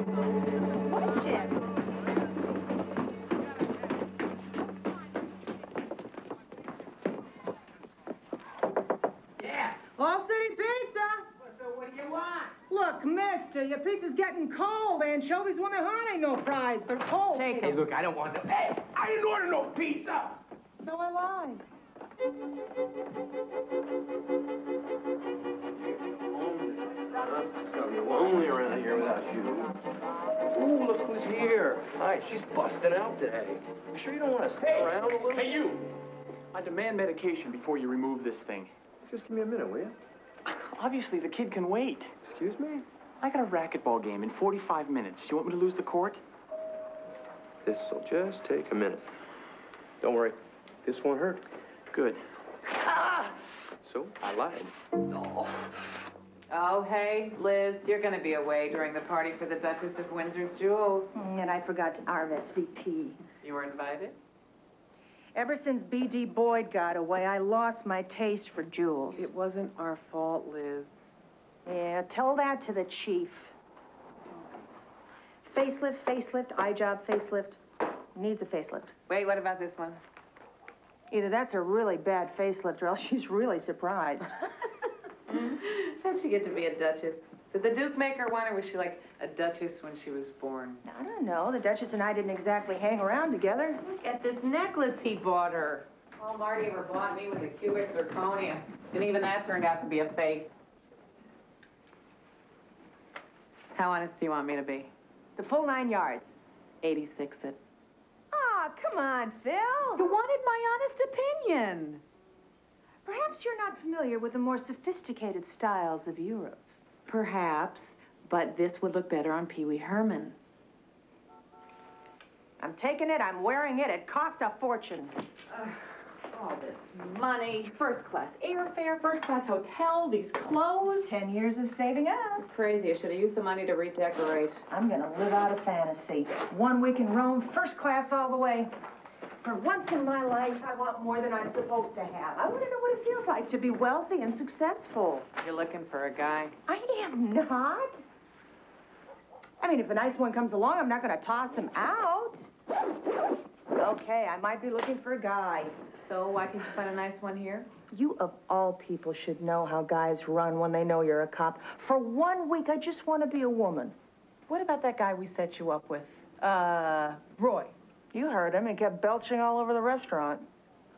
What shit? Yeah. All City Pizza. So what do you want? Look, mister, your pizza's getting cold. Anchovies when they're hot ain't no prize, but cold. Take it. Hey, look, I don't want no... Hey, I didn't order no pizza! So I lied. I'm lonely around here without you. Ooh, look who's here. Hi, she's busting out today. You sure you don't want to stay around a little? Hey, you! I demand medication before you remove this thing. Just give me a minute, will you? Obviously, the kid can wait. Excuse me? I got a racquetball game in 45 minutes. You want me to lose the court? This'll just take a minute. Don't worry. This won't hurt. Good. Ah! So, I lied. Oh, hey, Liz, you're going to be away during the party for the Duchess of Windsor's jewels. And I forgot to RSVP. You were invited? Ever since B.D. Boyd got away, I lost my taste for jewels. It wasn't our fault, Liz. Yeah, tell that to the chief. Facelift, eye job, facelift. Needs a facelift. Wait, what about this one? Either that's a really bad facelift or else she's really surprised. How'd she get to be a duchess? Did the Duke make her one, or was she like a duchess when she was born? I don't know. The Duchess and I didn't exactly hang around together. Look at this necklace he bought her. All Marty ever bought me was a cubic zirconia. And even that turned out to be a fake. How honest do you want me to be? The full 9 yards. 86 it. Ah, come on, Phil. You wanted my honest opinion. Perhaps you're not familiar with the more sophisticated styles of Europe. Perhaps, but this would look better on Pee Wee Herman. I'm taking it, I'm wearing it. It cost a fortune. All this money, first-class airfare, first-class hotel, these clothes. 10 years of saving up. Crazy. I should have used the money to redecorate. I'm gonna live out a fantasy. 1 week in Rome, first class all the way. For once in my life, I want more than I'm supposed to have. I want to know what it feels like to be wealthy and successful. You're looking for a guy. I am not. I mean, if a nice one comes along, I'm not going to toss him out. Okay, I might be looking for a guy. So why can't you find a nice one here? You, of all people, should know how guys run when they know you're a cop. For 1 week, I just want to be a woman. What about that guy we set you up with? Roy. You heard him. He kept belching all over the restaurant.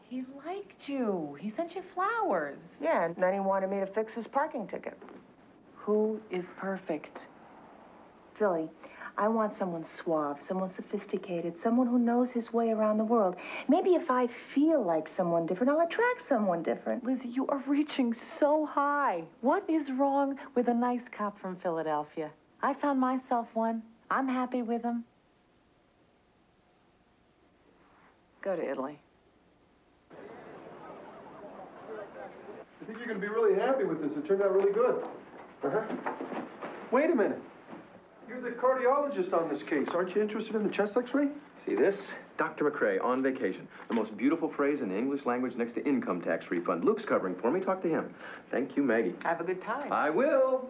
He liked you. He sent you flowers. Yeah, and then he wanted me to fix his parking ticket. Who is perfect? Philly, I want someone suave, someone sophisticated, someone who knows his way around the world. Maybe if I feel like someone different, I'll attract someone different. Lizzie, you are reaching so high. What is wrong with a nice cop from Philadelphia? I found myself one. I'm happy with him. Go to Italy. I think you're going to be really happy with this. It turned out really good. Uh-huh. Wait a minute. You're the cardiologist on this case. Aren't you interested in the chest x-ray? See this? Dr. McCrae, on vacation. The most beautiful phrase in the English language next to income tax refund. Luke's covering for me. Talk to him. Thank you, Maggie. Have a good time. I will.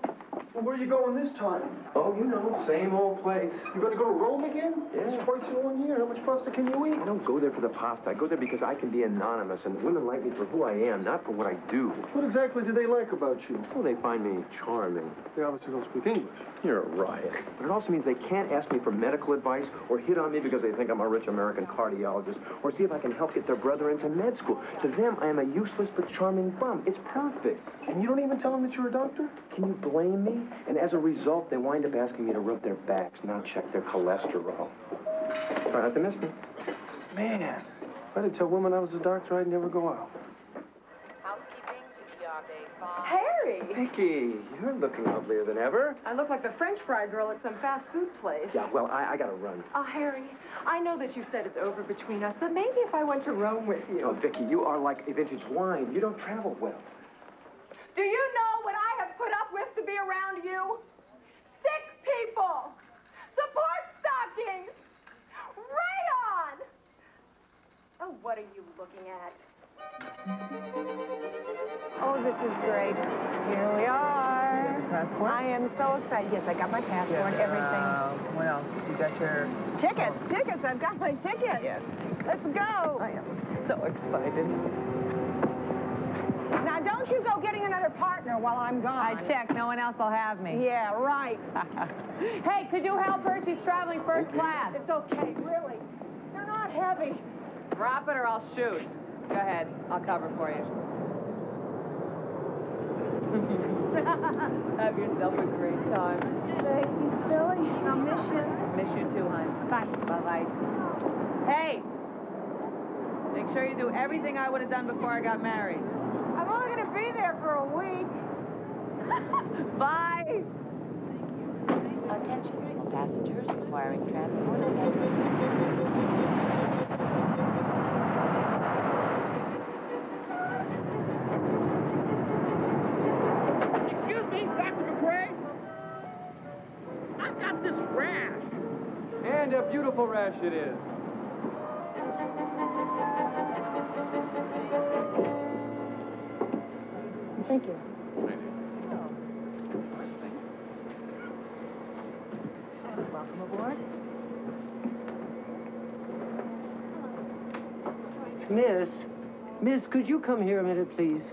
Well, where are you going this time? Oh, you know, same old place. You're going to go to Rome again? Yeah. It's twice in 1 year. How much pasta can you eat? I don't go there for the pasta. I go there because I can be anonymous, and women like me for who I am, not for what I do. What exactly do they like about you? Well, they find me charming. They obviously don't speak English. You're a riot. But it also means they can't ask me for medical advice or hit on me because they think I'm a rich American cardiologist or see if I can help get their brother into med school. To them, I am a useless but charming bum. It's perfect. And you don't even tell them that you're a doctor? Can you blame me? And as a result, they wind up asking me to rub their backs, not check their cholesterol. Try not to miss me. Man, if I did tell women I was a doctor, I'd never go out. Housekeeping to Bay 5. Harry! Vicky, you're looking uglier than ever. I look like the French fry girl at some fast food place. Yeah, well, I gotta run. Oh, Harry, I know that you said it's over between us, but maybe if I went to Rome with you. Oh, Vicky, you are like a vintage wine. You don't travel well. Do you know what I have put up with to be around you? Sick people! Support stockings! Rayon! Oh, what are you looking at? Oh, this is great. Here we are. I am so excited. Yes, I got my passport, everything. got your... Tickets. I've got my ticket. Yes. Let's go. I am so excited. Now, don't you go getting another partner while I'm gone. I checked. No one else will have me. Yeah, right. Hey, could you help her? She's traveling first class. It's okay, really. They're not heavy. Drop it or I'll shoot. Go ahead. I'll cover for you. Have yourself a great time. Thank you, silly. I'll miss you. Miss you too, hon. Bye. Bye-bye. Hey! Make sure you do everything I would have done before I got married. I'm only going to be there for a week. Bye! Attention, all passengers requiring transport and Excuse me, Dr. McRae? I've got this rash. And a beautiful rash it is. Thank you. Welcome aboard. Miss, could you come here a minute, please?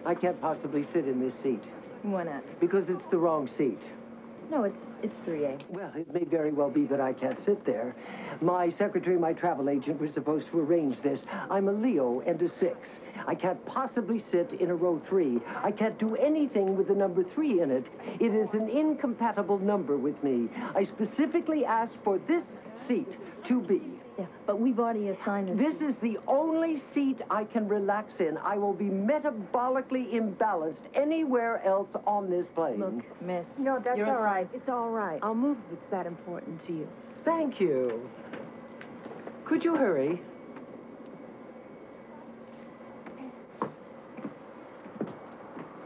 I can't possibly sit in this seat. Why not? Because it's the wrong seat. No, it's 3A. Well, it may very well be that I can't sit there. My secretary and my travel agent were supposed to arrange this. I'm a Leo and a 6. I can't possibly sit in a row 3. I can't do anything with the number 3 in it. It is an incompatible number with me. I specifically asked for this seat to be. Yeah, but we've already assigned This is the only seat I can relax in. I will be metabolically imbalanced anywhere else on this plane. Look, miss. No, that's all right. It's all right. I'll move if it's that important to you. Thank you. Could you hurry?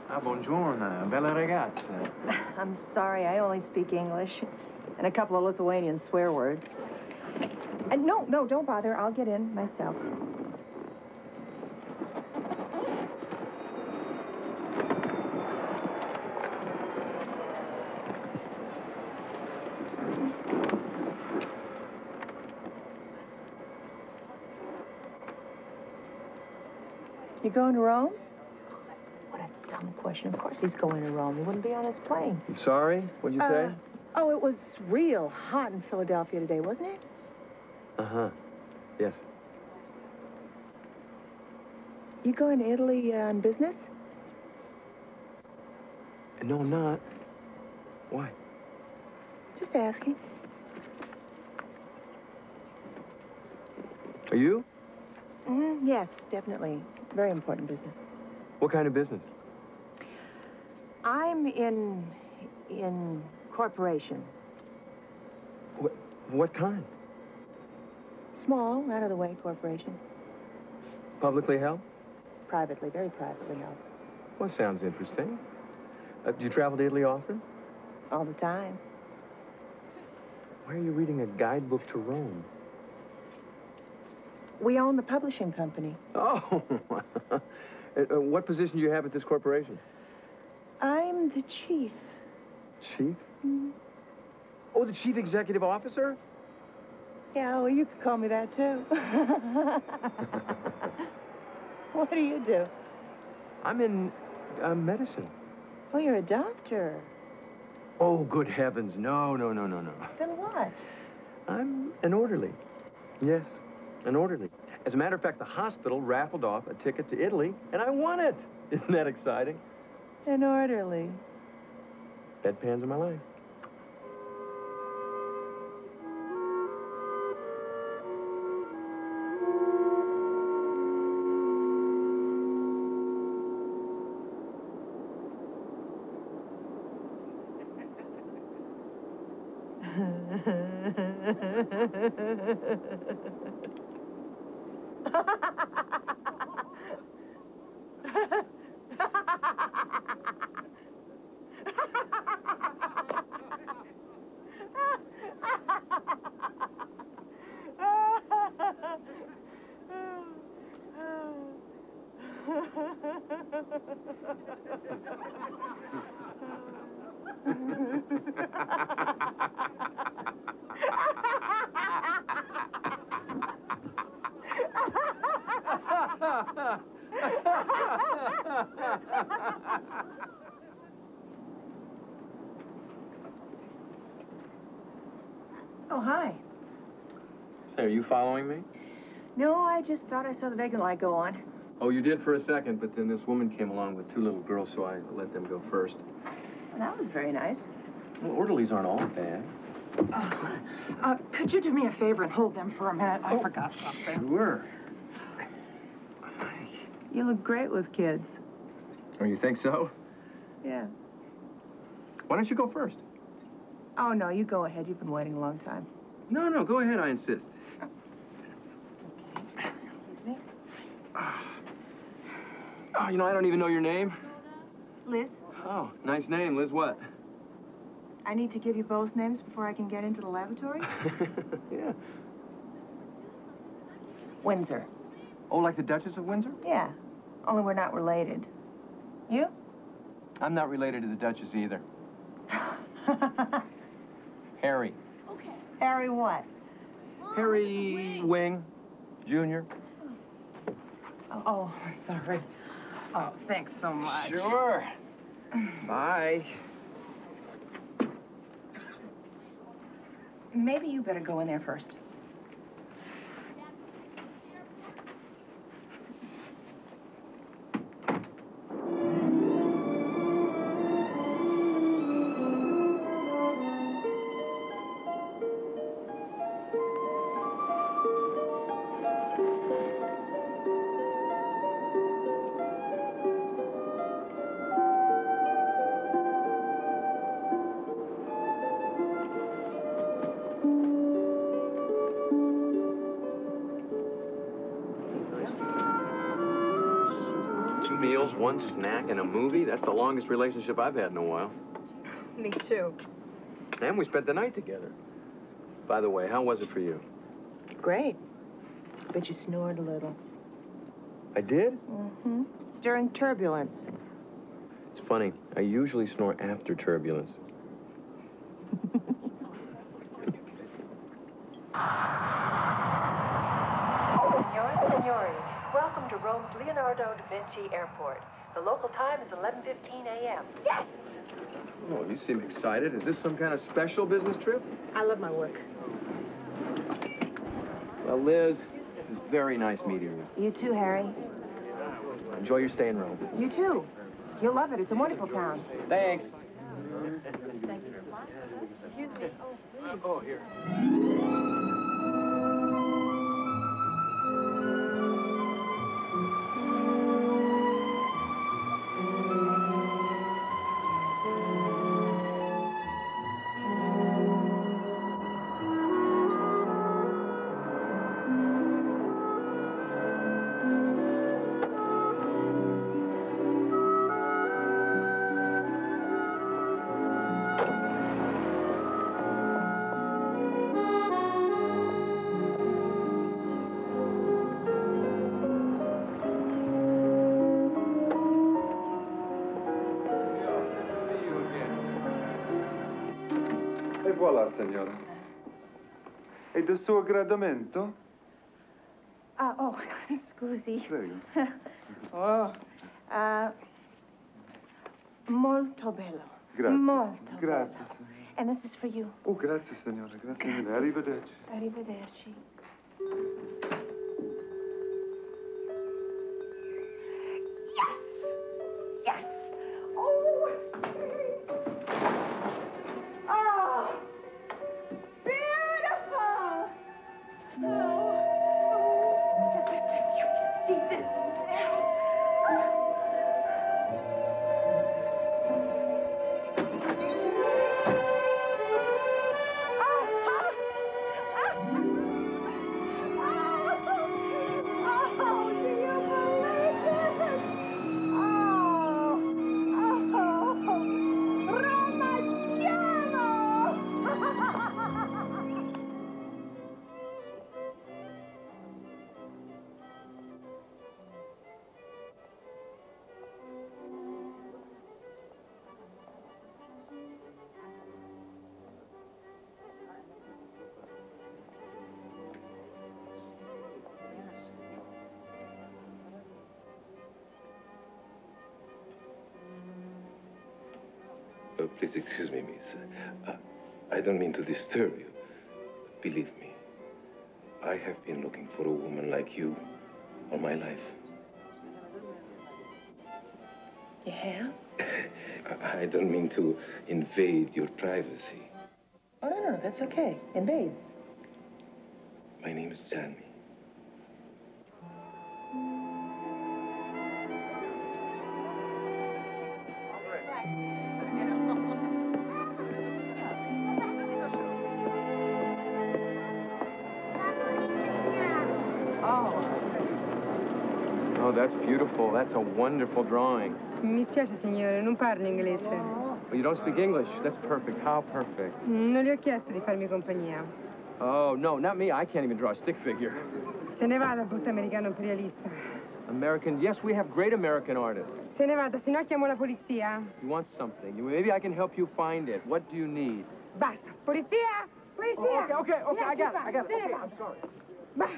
Buongiorno, bella ragazza. I'm sorry, I only speak English and a couple of Lithuanian swear words. And no, don't bother. I'll get in myself. You going to Rome? What a dumb question. Of course he's going to Rome. He wouldn't be on his plane. I'm sorry? What'd you say? Oh, it was real hot in Philadelphia today, wasn't it? Uh-huh. Yes. You going to Italy on business? No, I'm not. Why? Just asking. Are you? Yes, definitely. Very important business. What kind of business? I'm in corporation. What kind? Small, out-of-the-way corporation. Publicly held? Privately, very privately held. Well, sounds interesting. Do you travel to Italy often? All the time. Why are you reading a guidebook to Rome? We own the publishing company. Oh! What position do you have at this corporation? I'm the chief. Chief? Oh, the chief executive officer? Yeah, well, you could call me that, too. What do you do? I'm in medicine. Oh, you're a doctor. Oh, good heavens. No. Then what? I'm an orderly. Yes, an orderly. As a matter of fact, the hospital raffled off a ticket to Italy, and I won it. Isn't that exciting? An orderly. Bedpans of my life. Oh, hi. Say, are you following me? No, I just thought I saw the vacant light go on. Oh, you did for a second, but then this woman came along with 2 little girls, so I let them go first. Well, that was very nice. Well, orderlies aren't all bad. Could you do me a favor and hold them for a minute? I forgot something. Sure. You look great with kids. Oh, you think so? Yeah. Why don't you go first? Oh, no, you go ahead. You've been waiting a long time. No, go ahead, I insist. Oh, you know, I don't even know your name. Liz, Oh, nice name. Liz what? I need to give you both names before I can get into the lavatory. Yeah. Windsor. Oh, like the Duchess of Windsor? Yeah, only we're not related. You? I'm not related to the Duchess either. Harry. Harry what? Harry Wing, Jr. Oh, sorry. Oh, thanks so much. Sure. Bye. Maybe you better go in there first. Meals, 1 snack, and a movie? That's the longest relationship I've had in a while. Me too. And we spent the night together. By the way, how was it for you? Great. But you snored a little. I did? Mm-hmm. During turbulence. It's funny. I usually snore after turbulence. Signore, signori, welcome to Rome's Leonardo da Vinci Airport. The local time is 11:15 a.m. Yes! Oh, you seem excited. Is this some kind of special business trip? I love my work. Well, Liz, it was very nice meeting you. You too, Harry. Enjoy your stay in Rome. You too. You'll love it. It's a wonderful town. Thanks. Excuse me. Oh, here. E voilà, signora. E del suo gradamento? Ah, oh, scusi. Prego. Oh, molto bello. Grazie. Molto Grazie, bello. signora. And this is for you. Oh, grazie, signora. Grazie mille. Arrivederci. Arrivederci. Yes! Yes! Oh! Oh! Beautiful! Oh! You see this? Please excuse me, miss. I don't mean to disturb you. Believe me, I have been looking for a woman like you all my life. You have? I don't mean to invade your privacy. Oh, no, that's okay. Invade. My name is Johnny. Oh, that's beautiful. That's a wonderful drawing. Mi spiace, signore, non parlo inglese. Well, you don't speak English. That's perfect. How perfect? Non le ho chiesto di farmi compagnia. Oh, no, not me. I can't even draw a stick figure. Se ne vada, brutto americano imperialista. American, yes, we have great American artists. Se ne vada, se no chiamo la polizia. You want something. Maybe I can help you find it. What do you need? Basta. Polizia! Polizia! Oh, okay, I got it. Okay, I'm sorry. Bah.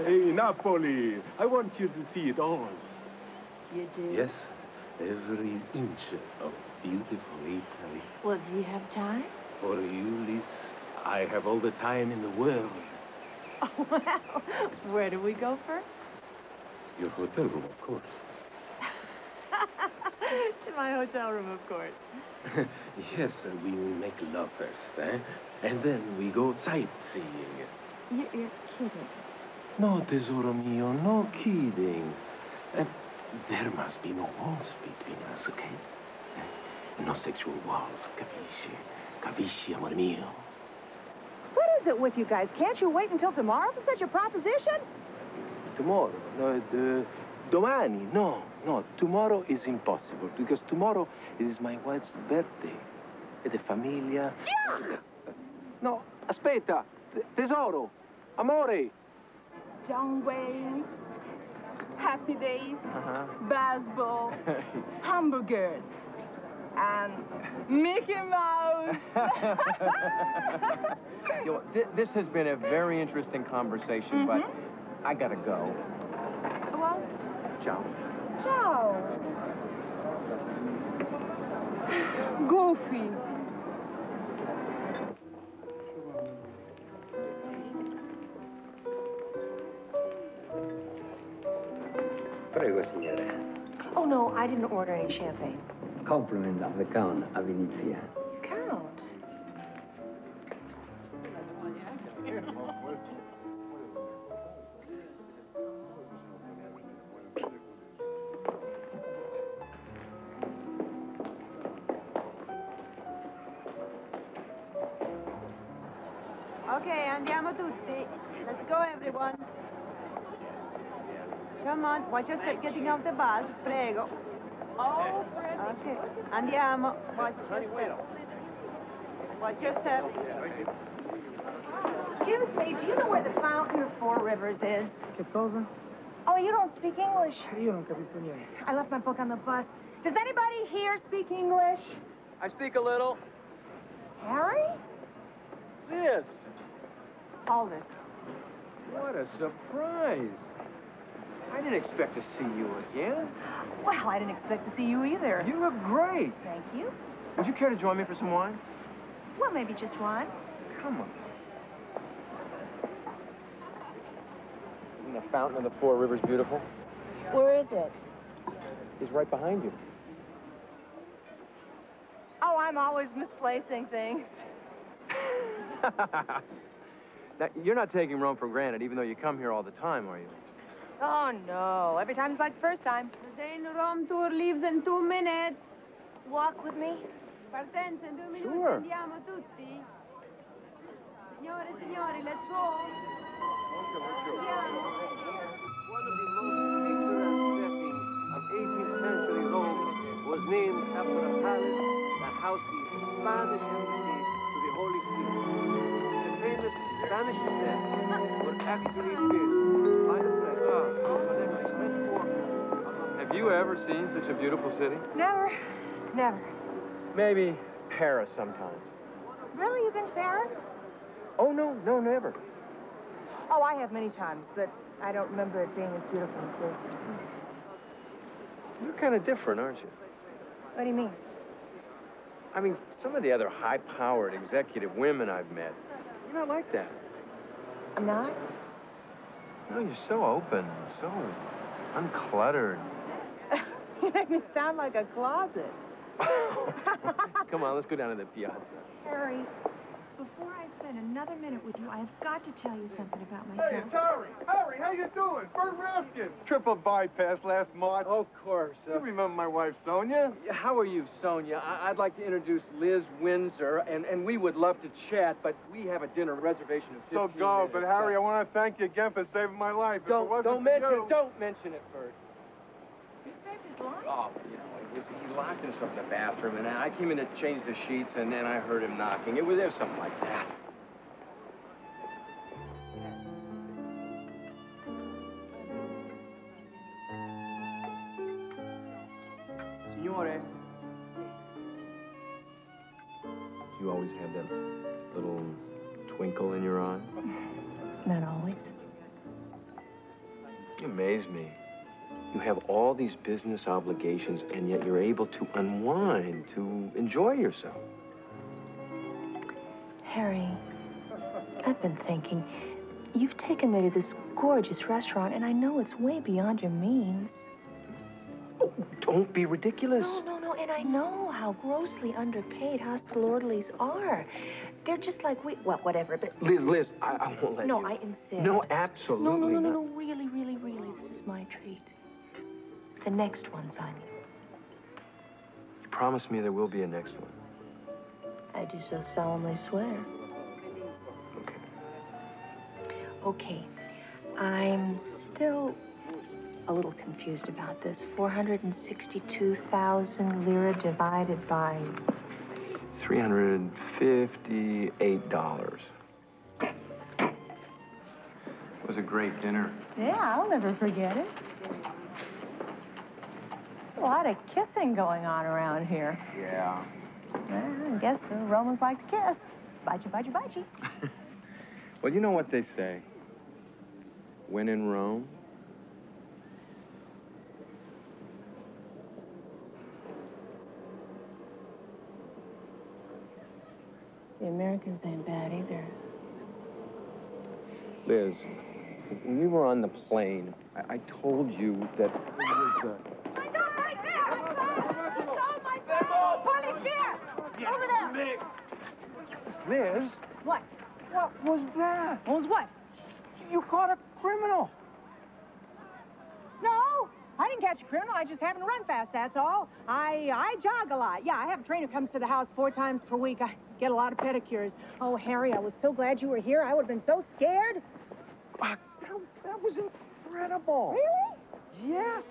Hey, Napoli, I want you to see it all. You do? Yes, every inch of beautiful Italy. Well, do you have time? For you, Liz, I have all the time in the world. Oh, well, where do we go first? Your hotel room, of course. To my hotel room, of course. Yes, we make love first, eh? And then we go sightseeing. You're kidding. No, tesoro mio, no kidding. There must be no walls between us, okay? No sexual walls, capisci? Capisci, amor mio? What is it with you guys? Can't you wait until tomorrow for such a proposition? Tomorrow? No, domani? No. Tomorrow is impossible, because tomorrow it is my wife's birthday. E the famiglia... Yuck! No, aspetta. Tesoro. Amore. John Wayne. Happy days. Uh-huh. Baseball. Hamburgers. And Mickey Mouse. This has been a very interesting conversation, but I gotta go. Well, Ciao. ciao. Goofy. Prego, signore. Oh, no, I didn't order any champagne. Compliment of the Count of Venezia. Count? Okay, andiamo tutti. Let's go, everyone. Come on, watch your step getting off the bus, prego. Oh, Okay, andiamo. Watch your step. Watch your step. excuse me, do you know where the Fountain of Four Rivers is? Che cosa? Oh, you don't speak English. Io non capisco niente. I left my book on the bus. Does anybody here speak English? I speak a little. Harry? Yes. All this. What a surprise. I didn't expect to see you again. Well, I didn't expect to see you either. You look great. Thank you. Would you care to join me for some wine? Well, maybe just one. Come on. Isn't the Fountain of the Four Rivers beautiful? Where is it? He's right behind you. Oh, I'm always misplacing things. Now, you're not taking Rome for granted, even though you come here all the time, are you? Oh, no. Every time's like the first time. The Dane Rome tour leaves in 2 minutes. Walk with me? Partenza in 2 minuti, Sure. andiamo tutti. Signore e signori, let's go. Andiamo. One of the most picturesque settings of 18th century Rome was named after a palace that housed the Spanish embassy to the Holy See. The famous Spanish steps were actually built by the French. Have you ever seen such a beautiful city? Never. Never. Maybe Paris sometimes. Really? You've been to Paris? Oh, no, never. Oh, I have many times, but I don't remember it being as beautiful as this. You're kind of different, aren't you? What do you mean? I mean, some of the other high-powered executive women I've met, you're not like that. I'm not? No, you're so open, so uncluttered. You make me sound like a closet. Come on, let's go down to the piazza. Harry, before I spend another minute with you, I have got to tell you something about myself. Hey, it's Harry. Harry, how you doing? Bert Raskin. Triple bypass last March. Of course. You remember my wife, Sonia? How are you, Sonia? I'd like to introduce Liz Windsor, and we would love to chat, but we have a dinner reservation of 15 So go, minutes. but Harry, I want to thank you again for saving my life. If it Don't wasn't mention for you... it. Don't mention it, Bert. You saved his life? Oh, you know, he locked himself in the bathroom, and I came in to change the sheets, and then I heard him knocking. There was something like that. Signore. You always have that little twinkle in your eye? Not always. You amaze me. You have all these business obligations, and yet you're able to unwind, to enjoy yourself. Harry, I've been thinking. You've taken me to this gorgeous restaurant, and I know it's way beyond your means. Oh, don't be ridiculous. No, and I know how grossly underpaid hospital orderlies are. They're just like well, whatever, but... Liz, I won't let you. No, I insist. No, absolutely not. No, really, this is my treat. The next one's on you. You promise me there will be a next one. I do so solemnly swear. Okay. Okay. I'm still a little confused about this. 462,000 lira divided by... $358. It was a great dinner. Yeah, I'll never forget it. There's a lot of kissing going on around here. Yeah. Well, I guess the Romans like to kiss. Bite you. Well, you know what they say. When in Rome... The Americans ain't bad either. Liz, when we were on the plane, I told you that it was My dog right there! My dog! He stole my dog! Police here! Over there! Liz? What? What was that? What was what? You caught a criminal. No, I didn't catch a criminal. I just happen to run fast, that's all. I jog a lot. Yeah, I have a trainer who comes to the house 4 times per week. I get a lot of pedicures. Oh, Harry, I was so glad you were here. I would have been so scared. That was incredible. Really? Yes.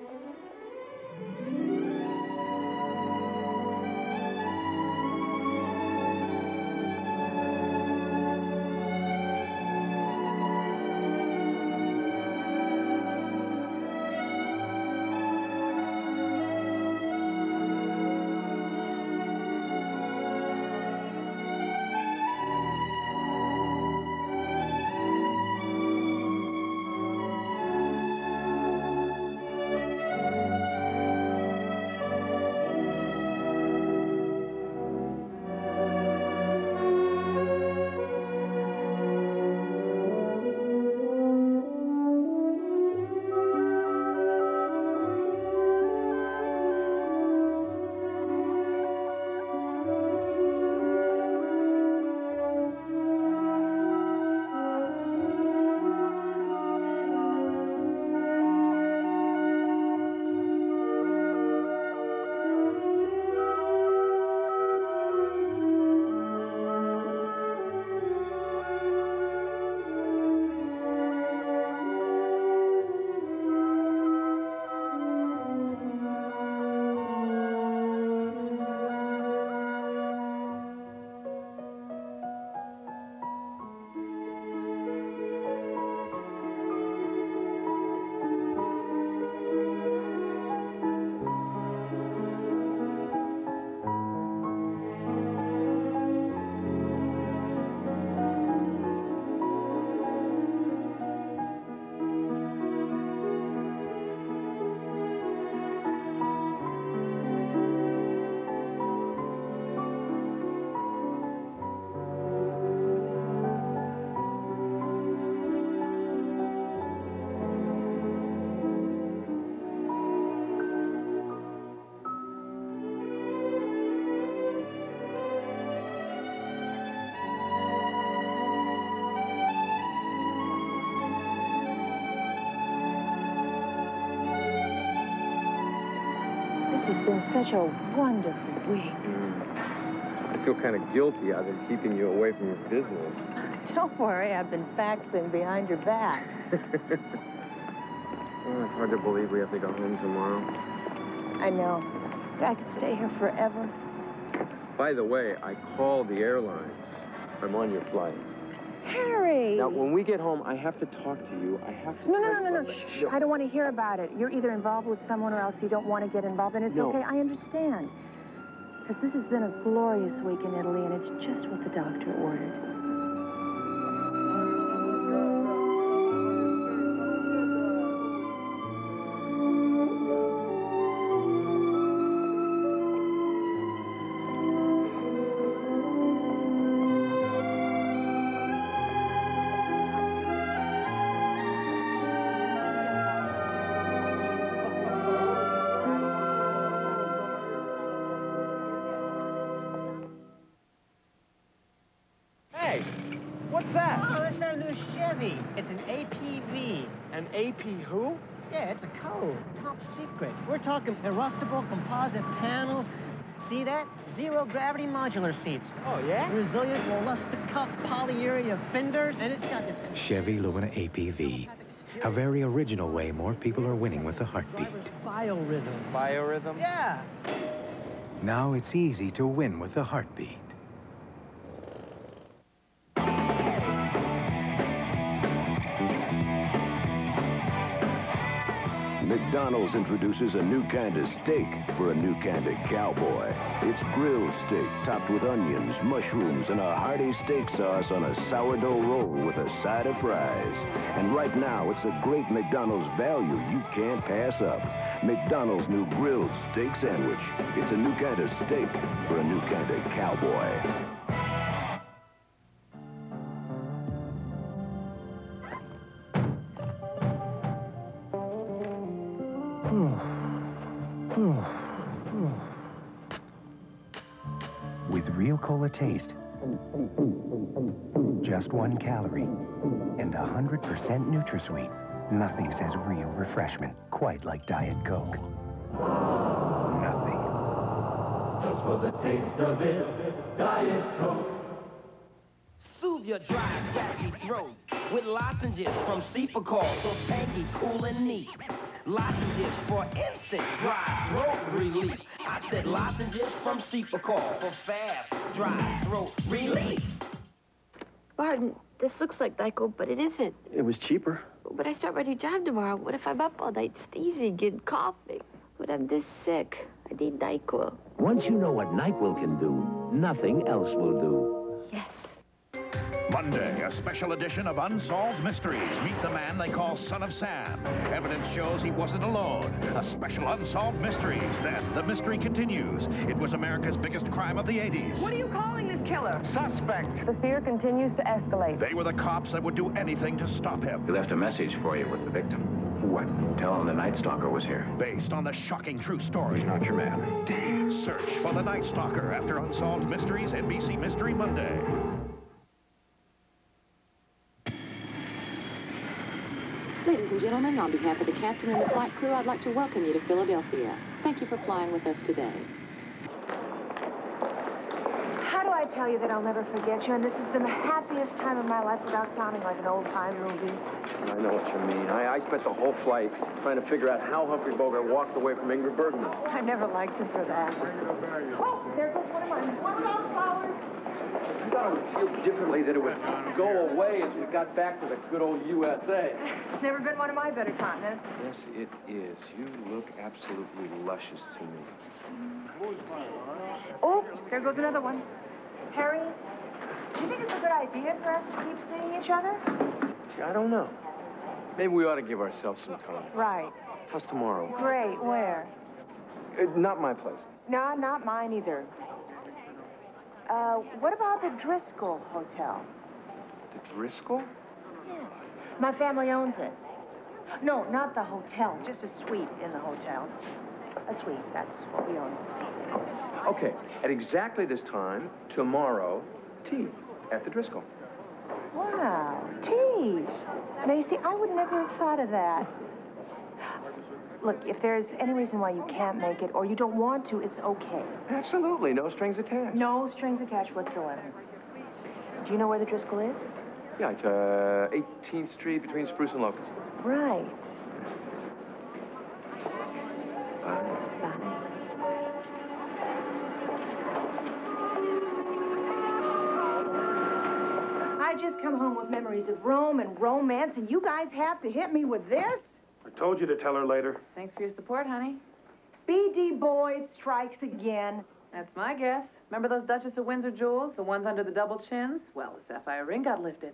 has been such a wonderful week. I feel kind of guilty. I've been keeping you away from your business. Don't worry, I've been faxing behind your back. Well, it's hard to believe we have to go home tomorrow. I know. I could stay here forever. By the way, I called the airlines. I'm on your flight. Harry! Now, when we get home, I have to talk to you. I have to... No. Shh. I don't want to hear about it. You're either involved with someone or else you don't want to get involved, and it's okay. I understand. Because this has been a glorious week in Italy, and it's just what the doctor ordered. What's that? Oh, that's that new Chevy. It's an APV. An AP who? Yeah, it's a code. Top secret. We're talking adjustable composite panels. See that? Zero gravity modular seats. Oh, yeah? Resilient Luster-Cup polyurea fenders. And it's got this... Chevy Lumina APV. A very original way more people are winning with the heartbeat. Biorhythms. Biorhythm? Yeah. Now it's easy to win with the heartbeat. McDonald's introduces a new kind of steak for a new kind of cowboy. It's grilled steak topped with onions, mushrooms, and a hearty steak sauce on a sourdough roll with a side of fries. And right now, it's a great McDonald's value you can't pass up. McDonald's new grilled steak sandwich. It's a new kind of steak for a new kind of cowboy. With real cola taste, just 1 calorie, and 100% NutraSweet. Nothing says real refreshment quite like Diet Coke. Nothing. Just for the taste of it, Diet Coke. Soothe your dry, scratchy throat with lozenges from Cepacol, so tangy, cool, and neat. Lozenges for instant dry throat relief. I said lozenges from Cepacol for fast, dry throat relief. Barton, this looks like Nyquil, but it isn't. It was cheaper. But I start my new job tomorrow. What if I'm up all night sneezing and coughing? But I'm this sick. I need Nyquil. Once you know what Nyquil can do, nothing else will do. Yes. Monday, a special edition of Unsolved Mysteries. Meet the man they call Son of Sam. Evidence shows he wasn't alone. A special Unsolved Mysteries. Then the mystery continues. It was America's biggest crime of the 80s. What are you calling this killer? Suspect. The fear continues to escalate. They were the cops that would do anything to stop him. He left a message for you with the victim. What? Tell him the Night Stalker was here. Based on the shocking true story. He's not your man. Damn. Search for the Night Stalker after Unsolved Mysteries, NBC Mystery Monday. Ladies and gentlemen, on behalf of the captain and the flight crew, I'd like to welcome you to Philadelphia. Thank you for flying with us today. How do I tell you that I'll never forget you? And this has been the happiest time of my life without sounding like an old-time Ruby. I know what you mean. I spent the whole flight trying to figure out how Humphrey Bogart walked away from Ingrid Bergman. I never liked him for that. Oh, there goes one of mine. What are those flowers? I thought it would feel differently, that it would go away as we got back to the good old USA. It's never been one of my better continents. Yes, it is. You look absolutely luscious to me. Oh, there goes another one. Harry, do you think it's a good idea for us to keep seeing each other? I don't know. Maybe we ought to give ourselves some time. Right. How's tomorrow? Great. Where? Not my place. No, not mine either. What about the Driscoll Hotel? The Driscoll? Yeah. My family owns it. No, not the hotel, just a suite in the hotel. A suite, that's what we own. Okay, at exactly this time, tomorrow, tea at the Driscoll. Wow, tea. Macy, I would never have thought of that. Look, if there's any reason why you can't make it or you don't want to, it's okay. Absolutely. No strings attached. No strings attached whatsoever. Do you know where the Driscoll is? Yeah, it's 18th Street between Spruce and Locust. Right. I just come home with memories of Rome and romance, and you guys have to hit me with this? I told you to tell her later. Thanks for your support, honey. B.D. Boyd strikes again. That's my guess. Remember those Duchess of Windsor jewels? The ones under the double chins? Well, the sapphire ring got lifted.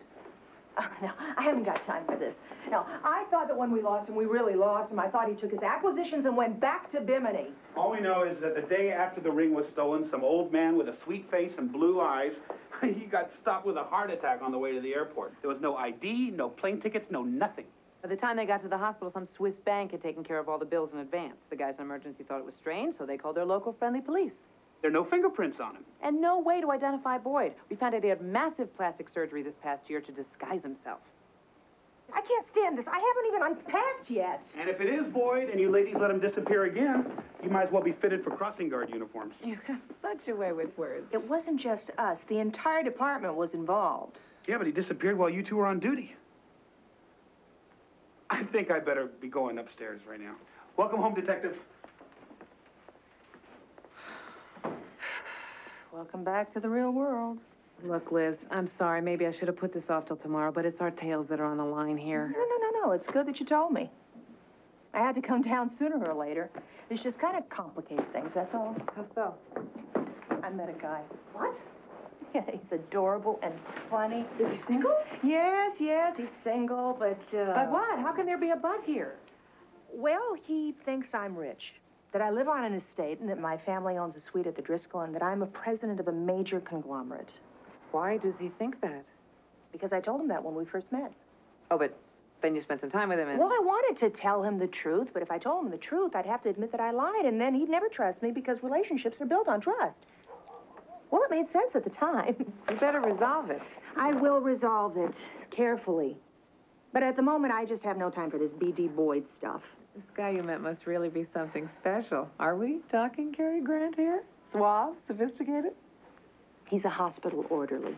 No, I haven't got time for this. No, I thought that when we lost him, we really lost him. I thought he took his acquisitions and went back to Bimini. All we know is that the day after the ring was stolen, some old man with a sweet face and blue eyes, he got stopped with a heart attack on the way to the airport. There was no ID, no plane tickets, no nothing. By the time they got to the hospital, some Swiss bank had taken care of all the bills in advance. The guys in emergency thought it was strange, so they called their local friendly police. There are no fingerprints on him. And no way to identify Boyd. We found out he had massive plastic surgery this past year to disguise himself. I can't stand this. I haven't even unpacked yet. And if it is Boyd and you ladies let him disappear again, you might as well be fitted for crossing guard uniforms. You have such a way with words. It wasn't just us. The entire department was involved. Yeah, but he disappeared while you two were on duty. I think I better be going upstairs right now. Welcome home, Detective. Welcome back to the real world. Look, Liz, I'm sorry. Maybe I should have put this off till tomorrow, but it's our tails that are on the line here. No. It's good that you told me. I had to come down sooner or later. This just kind of complicates things, that's all. How so? I met a guy. What? Yeah, he's adorable and funny. Is he single? Yes, he's single, but... But what? How can there be a but here? Well, he thinks I'm rich. That I live on an estate and that my family owns a suite at the Driscoll and that I'm a president of a major conglomerate. Why does he think that? Because I told him that when we first met. Oh, but then you spent some time with him and... Well, I wanted to tell him the truth, but if I told him the truth, I'd have to admit that I lied, and then he'd never trust me because relationships are built on trust. Well, it made sense at the time. You better resolve it. I will resolve it carefully. But at the moment, I just have no time for this B.D. Boyd stuff. This guy you met must really be something special. Are we talking Cary Grant here? Suave? Sophisticated? He's a hospital orderly.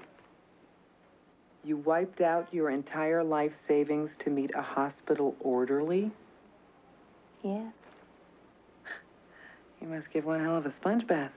You wiped out your entire life savings to meet a hospital orderly? Yeah. You must give one hell of a sponge bath.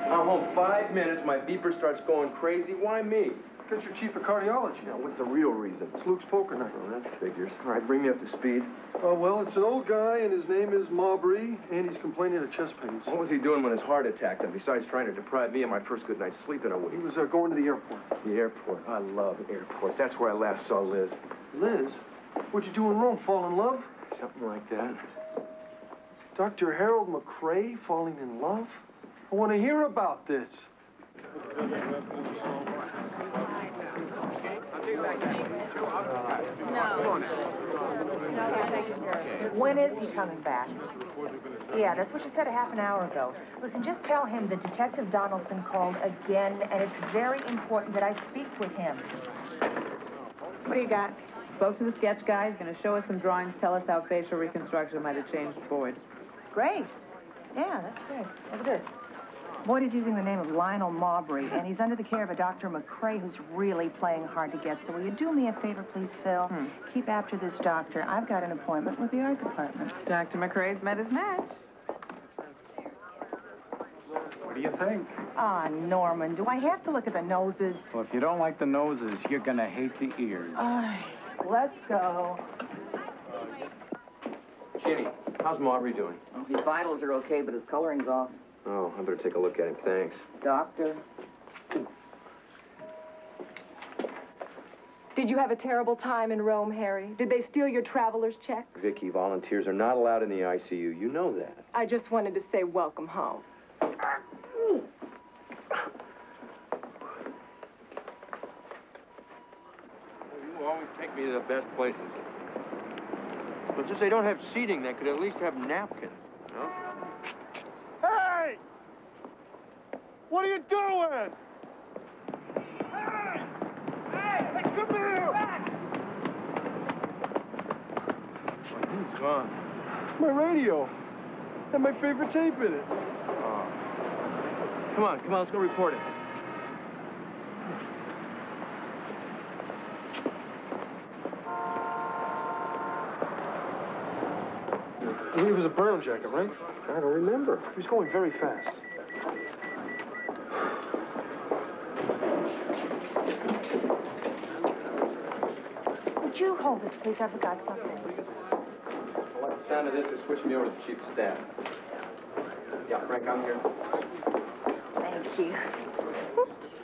I'm home 5 minutes, my beeper starts going crazy. Why me? Because you're chief of cardiology. Now, what's the real reason? It's Luke's poker night. Well, that figures. All right, bring me up to speed. Well, it's an old guy, and his name is Maubrey, and he's complaining of chest pains. What was he doing when his heart attacked him, besides trying to deprive me of my first good night's sleep in a week? He was going to the airport. The airport. I love airports. That's where I last saw Liz. Liz? What'd you do in Rome, fall in love? Something like that. Dr. Harold McCrae falling in love? I want to hear about this. When is he coming back? Yeah, that's what you said a half an hour ago. Listen, just tell him that Detective Donaldson called again, and it's very important that I speak with him. What do you got? Spoke to the sketch guy. He's going to show us some drawings, tell us how facial reconstruction might have changed Boyd. Great. Yeah, that's great. Look at this. Boyd is using the name of Lionel Maubrey, and he's under the care of a Dr. McCrae who's really playing hard to get. So will you do me a favor, please, Phil? Keep after this doctor. I've got an appointment with the art department. Dr. McCrae's met his match. What do you think? Ah, Norman, do I have to look at the noses? Well, if you don't like the noses, you're going to hate the ears. Let's go. Ginny, how's Maubrey doing? His vitals are okay, but his coloring's off. Oh, I better take a look at him. Thanks. Doctor? Did you have a terrible time in Rome, Harry? Did they steal your traveler's checks? Vicky, volunteers are not allowed in the ICU. You know that. I just wanted to say welcome home. You always take me to the best places. But since they don't have seating, they could at least have napkins, you know? Hey! What are you doing? Hey, come here! He's gone. My radio. And my favorite tape in it. Oh. Come on, let's go report it. He was a brown jacket, right? I don't remember. He was going very fast. Would you hold this, please? I forgot something. I like the sound of this. They're switching me over to the chief of staff. Yeah, Frank, I'm here. Thank you.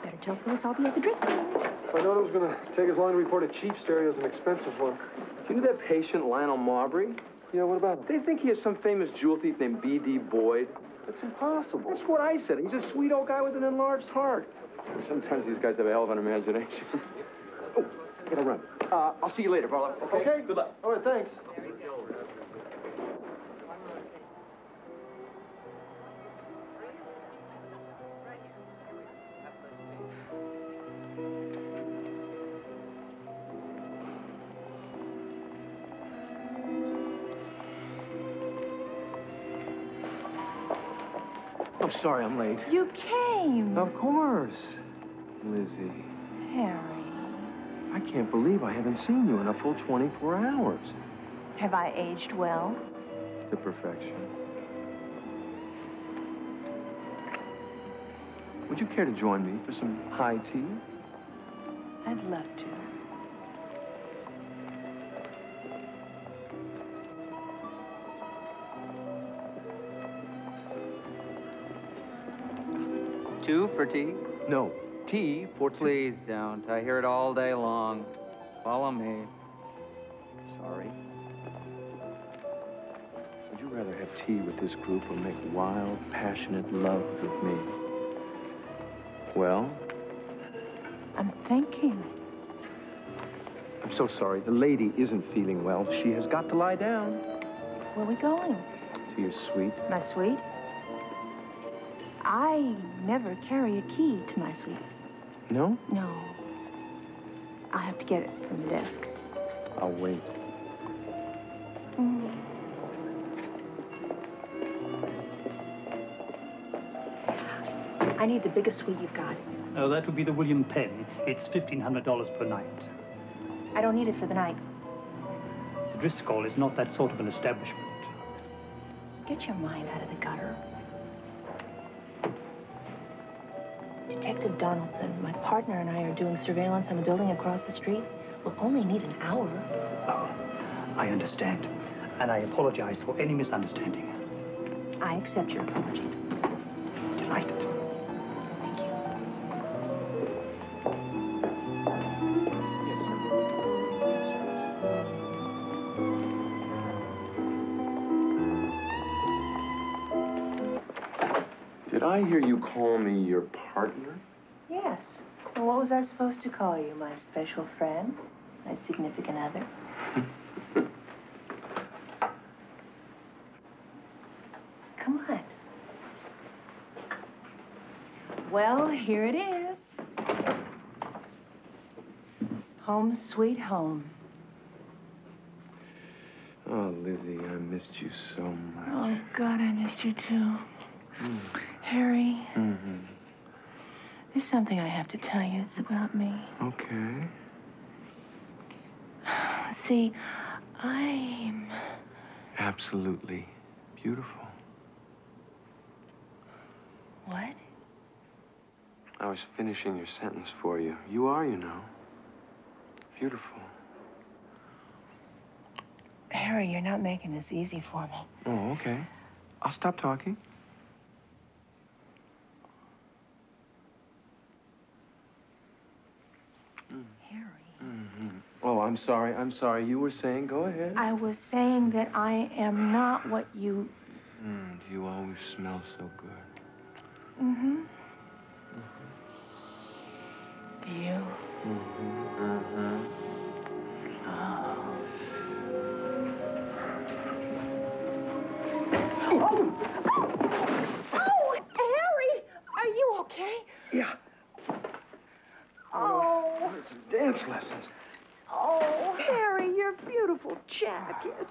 Better tell Phyllis I'll be at the Driscoll. If I known it was going to take as long to report a cheap stereo as an expensive one. Do you know that patient, Lionel Marbury? Yeah, what about him? They think he has some famous jewel thief named B.D. Boyd. That's impossible. That's what I said. He's a sweet old guy with an enlarged heart. Sometimes these guys have a hell of an imagination. Oh, I gotta run. I'll see you later, Barlow. Okay? Good luck. All right, thanks. I'm sorry I'm late. You came. Of course. Lizzie, Harry. I can't believe I haven't seen you in a full 24 hours. Have I aged well? To perfection. Would you care to join me for some high tea? I'd love to. Two for tea? No. Tea for two. Please don't. I hear it all day long. Follow me. Sorry. Would you rather have tea with this group or make wild, passionate love with me? Well? I'm thinking. I'm so sorry. The lady isn't feeling well. She has got to lie down. Where are we going? To your suite. My suite? I never carry a key to my suite. No? No. I'll have to get it from the desk. I'll wait. I need the biggest suite you've got. Oh, that would be the William Penn. It's $1,500 per night. I don't need it for the night. The Driscoll is not that sort of an establishment. Get your mind out of the gutter. Detective Donaldson, my partner and I are doing surveillance on the building across the street. We'll only need an hour. Oh, I understand. And I apologize for any misunderstanding. I accept your apology. Delighted. Thank you. Did I hear you call me your partner? Yes. And what was I supposed to call you? My special friend? My significant other? Come on. Well, here it is. Home sweet home. Oh, Lizzie, I missed you so much. Oh, God, I missed you too. Harry, there's something I have to tell you. It's about me. Okay. See, I'm... Absolutely beautiful. What? I was finishing your sentence for you. You are, you know. Beautiful. Harry, you're not making this easy for me. Oh, okay. I'll stop talking. Harry. I'm sorry. You were saying, go ahead. I was saying that I am not what you... You always smell so good. Mm-hmm. You. Oh, Harry! Are you okay? Yeah. Oh. Some dance lessons. Oh, Harry, your beautiful jacket.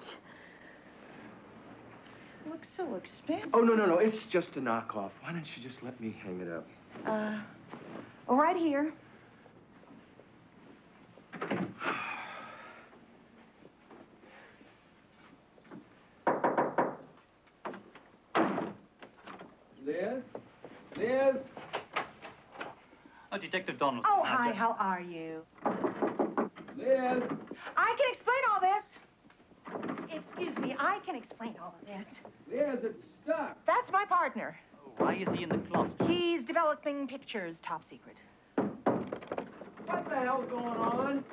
Looks so expensive. Oh, no. It's just a knockoff. Why don't you just let me hang it up? Right here. Liz? Oh, Detective Donaldson. Oh, hi, how are you? Liz? I can explain all this. Excuse me, I can explain all of this. Liz, it's stuck. That's my partner. Why is he in the closet? He's developing pictures, top secret. What the hell's going on?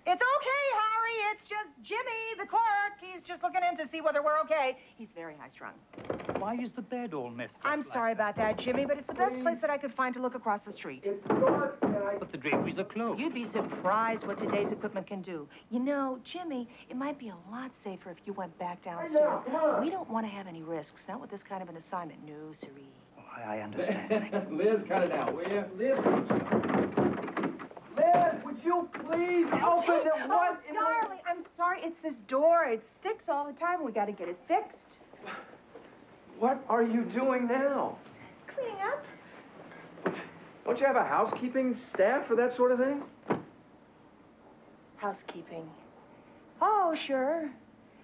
It's okay, Harry. It's just Jimmy, the clerk. He's just looking in to see whether we're okay. He's very high-strung. Why is the bed all messed up? I'm sorry about that, Jimmy, but it's the best place that I could find to look across the street. It's dark, but the draperies are closed. You'd be surprised what today's equipment can do. You know, Jimmy, it might be a lot safer if you went back downstairs. We don't want to have any risks, not with this kind of an assignment. No, siree. Oh, I understand. Liz, cut it out, will you? Liz, would you please open the Oh, darling, I'm sorry. It's this door. It sticks all the time. We got to get it fixed. What are you doing now? Cleaning up. Don't you have a housekeeping staff for that sort of thing? Housekeeping. Oh, sure.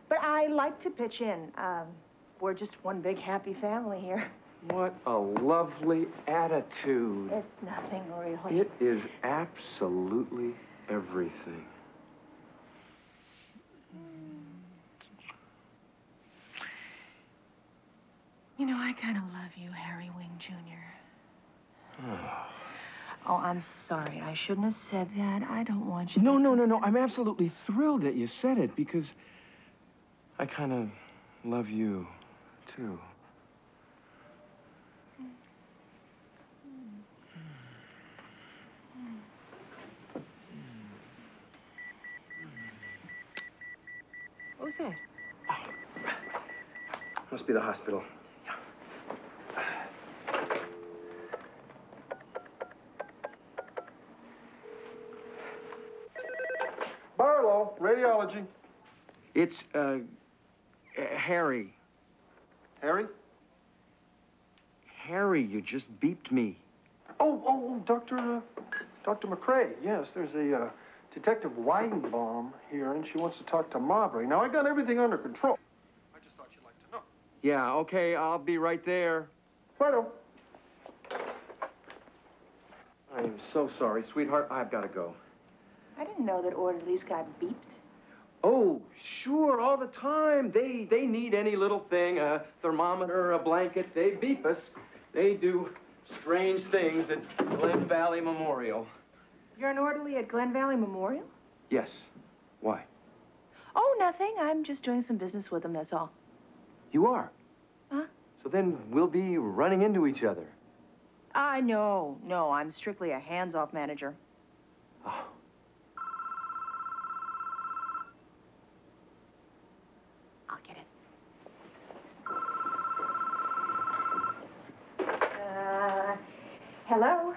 But I like to pitch in. We're just one big happy family here. What a lovely attitude. It's nothing, really. It is absolutely everything. You know, I kind of love you, Harry Wing, Jr. Oh, I'm sorry. I shouldn't have said that. I don't want you No. I'm absolutely thrilled that you said it because I kind of love you, too. Who's that? Must be the hospital. Barlow, radiology. It's, Harry. Harry? Harry, you just beeped me. Oh, Dr. McCrae. Yes, there's a Detective Weidenbaum here, and she wants to talk to Maubrey. Now, I got everything under control. I just thought you'd like to know. Yeah, okay, I'll be right there. Righto. I'm so sorry, sweetheart. I've got to go. I didn't know that orderlies got beeped. Oh, sure, all the time. They need any little thing, a thermometer, a blanket. They beep us. They do strange things at Glen Valley Memorial. You're an orderly at Glen Valley Memorial? Yes. Why? Oh, nothing. I'm just doing some business with them, that's all. You are? Huh? So then we'll be running into each other. No, I'm strictly a hands-off manager. Oh. I'll get it. Hello?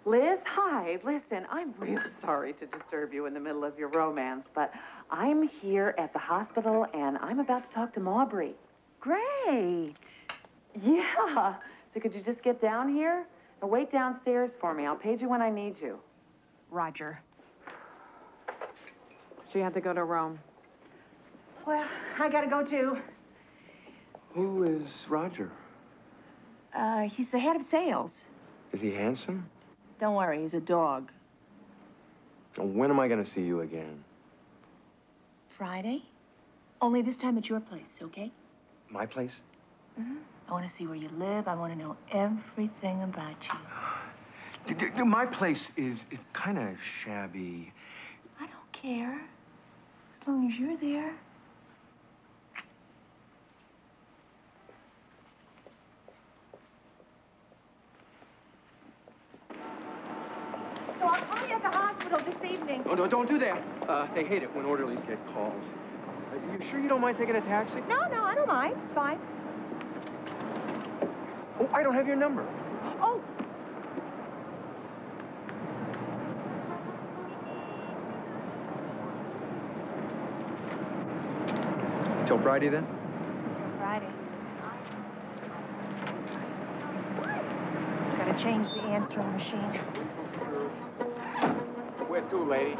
Liz, hi. Listen, I'm real sorry to disturb you in the middle of your romance, but I'm here at the hospital, and I'm about to talk to Maubrey. Great. Yeah. So could you just get down here? And wait downstairs for me. I'll page you when I need you. Roger. She had to go to Rome. Well, I gotta go, too. Who is Roger? He's the head of sales. Is he handsome? Don't worry, he's a dog. When am I going to see you again? Friday? Only this time at your place, okay? My place? Mm-hmm. I want to see where you live. I want to know everything about you. My place is kind of shabby. I don't care. As long as you're there. So I'll call you at the hospital this evening. Oh, no, don't do that. They hate it when orderlies get calls. You sure you don't mind taking a taxi? No, I don't mind. It's fine. Oh, I don't have your number. Oh. Till Friday, then? Till Friday. Gotta change the answering machine. Where to, lady?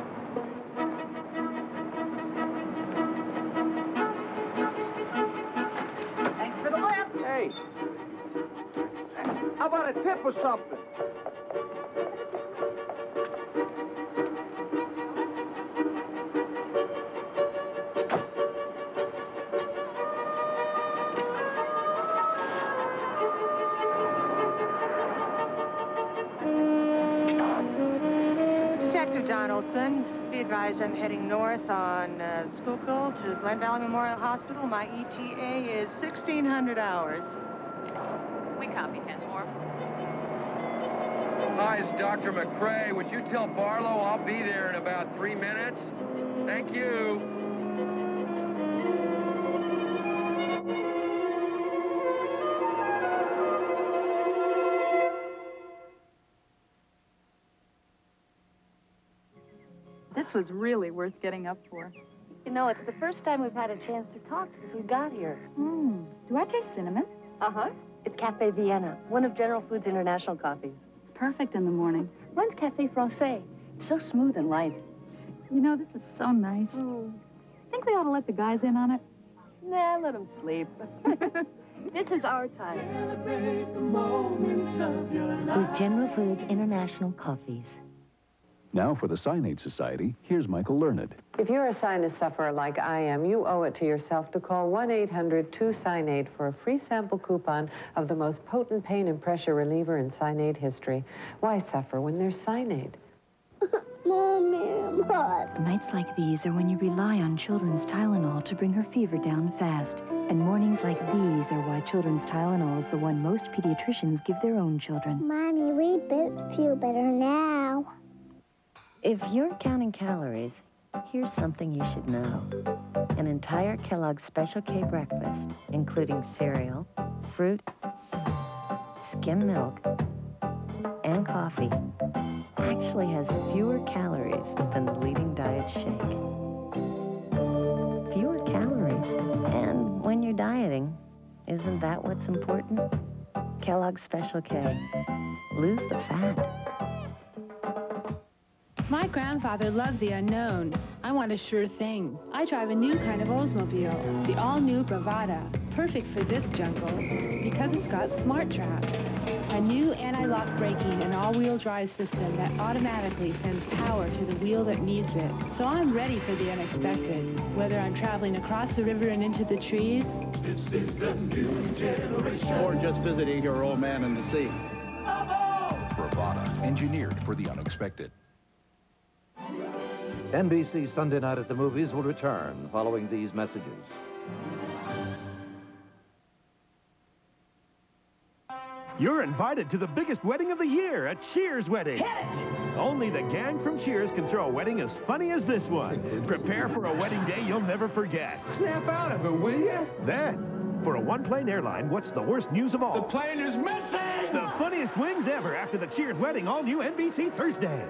Thanks for the lift. Hey. How about a tip or something? Detective Donaldson, be advised I'm heading north on Schuylkill to Glen Valley Memorial Hospital. My ETA is 1,600 hours. We copy 10-4. Hi, it's Dr. McCrae. Would you tell Barlow I'll be there in about 3 minutes? Thank you. This was really worth getting up for. You know, it's the first time we've had a chance to talk since we got here. Do I taste cinnamon? Uh-huh. It's Cafe Vienna, one of General Foods' international coffees. It's perfect in the morning. Runs Cafe Francais. It's so smooth and light. You know, this is so nice. Think we ought to let the guys in on it? Nah, let them sleep. This is our time. With General Foods International Coffees. Now for the Cyanide Society, here's Michael Learned. If you're a sinus sufferer like I am, you owe it to yourself to call 1-800-2-CYNADE for a free sample coupon of the most potent pain and pressure reliever in cyanide history. Why suffer when there's cyanide? Mommy, I'm hot. Nights like these are when you rely on children's Tylenol to bring her fever down fast. And mornings like these are why children's Tylenol is the one most pediatricians give their own children. Mommy, we both feel better now. If you're counting calories, here's something you should know. An entire Kellogg's Special K breakfast, including cereal, fruit, skim milk, and coffee, actually has fewer calories than the leading diet shake. Fewer calories. And when you're dieting, isn't that what's important? Kellogg's Special K. Lose the fat. My grandfather loved the unknown. I want a sure thing. I drive a new kind of Oldsmobile, the all-new Bravada, perfect for this jungle because it's got Smart Trap, a new anti-lock braking and all-wheel drive system that automatically sends power to the wheel that needs it. So I'm ready for the unexpected, whether I'm traveling across the river and into the trees, This is the new generation. Or just visiting your old man in the sea. Bravada, engineered for the unexpected. NBC Sunday Night at the Movies will return following these messages. You're invited to the biggest wedding of the year, a Cheers wedding. Hit it! Only the gang from Cheers can throw a wedding as funny as this one. Prepare for a wedding day you'll never forget. Snap out of it, will you? Then, for a one-plane airline, what's the worst news of all? The plane is missing! The funniest wings ever after the Cheers wedding, all new NBC Thursday.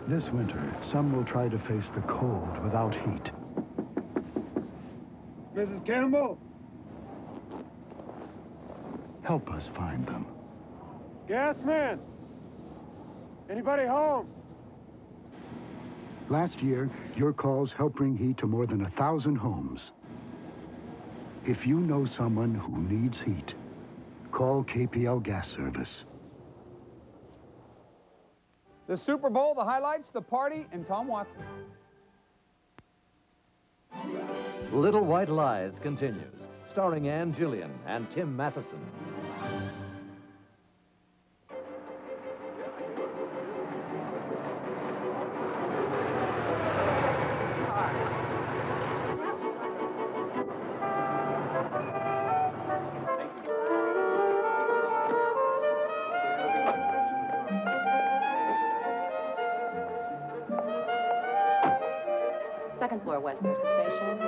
This winter, some will try to face the cold without heat. Mrs. Campbell? Help us find them. Gas man? Anybody home? Last year, your calls helped bring heat to more than 1,000 homes. If you know someone who needs heat, call KPL Gas Service. The Super Bowl, the highlights, the party, and Tom Watson. Little White Lies continues, starring Ann Jillian and Tim Matheson. second floor, West Mercer Station.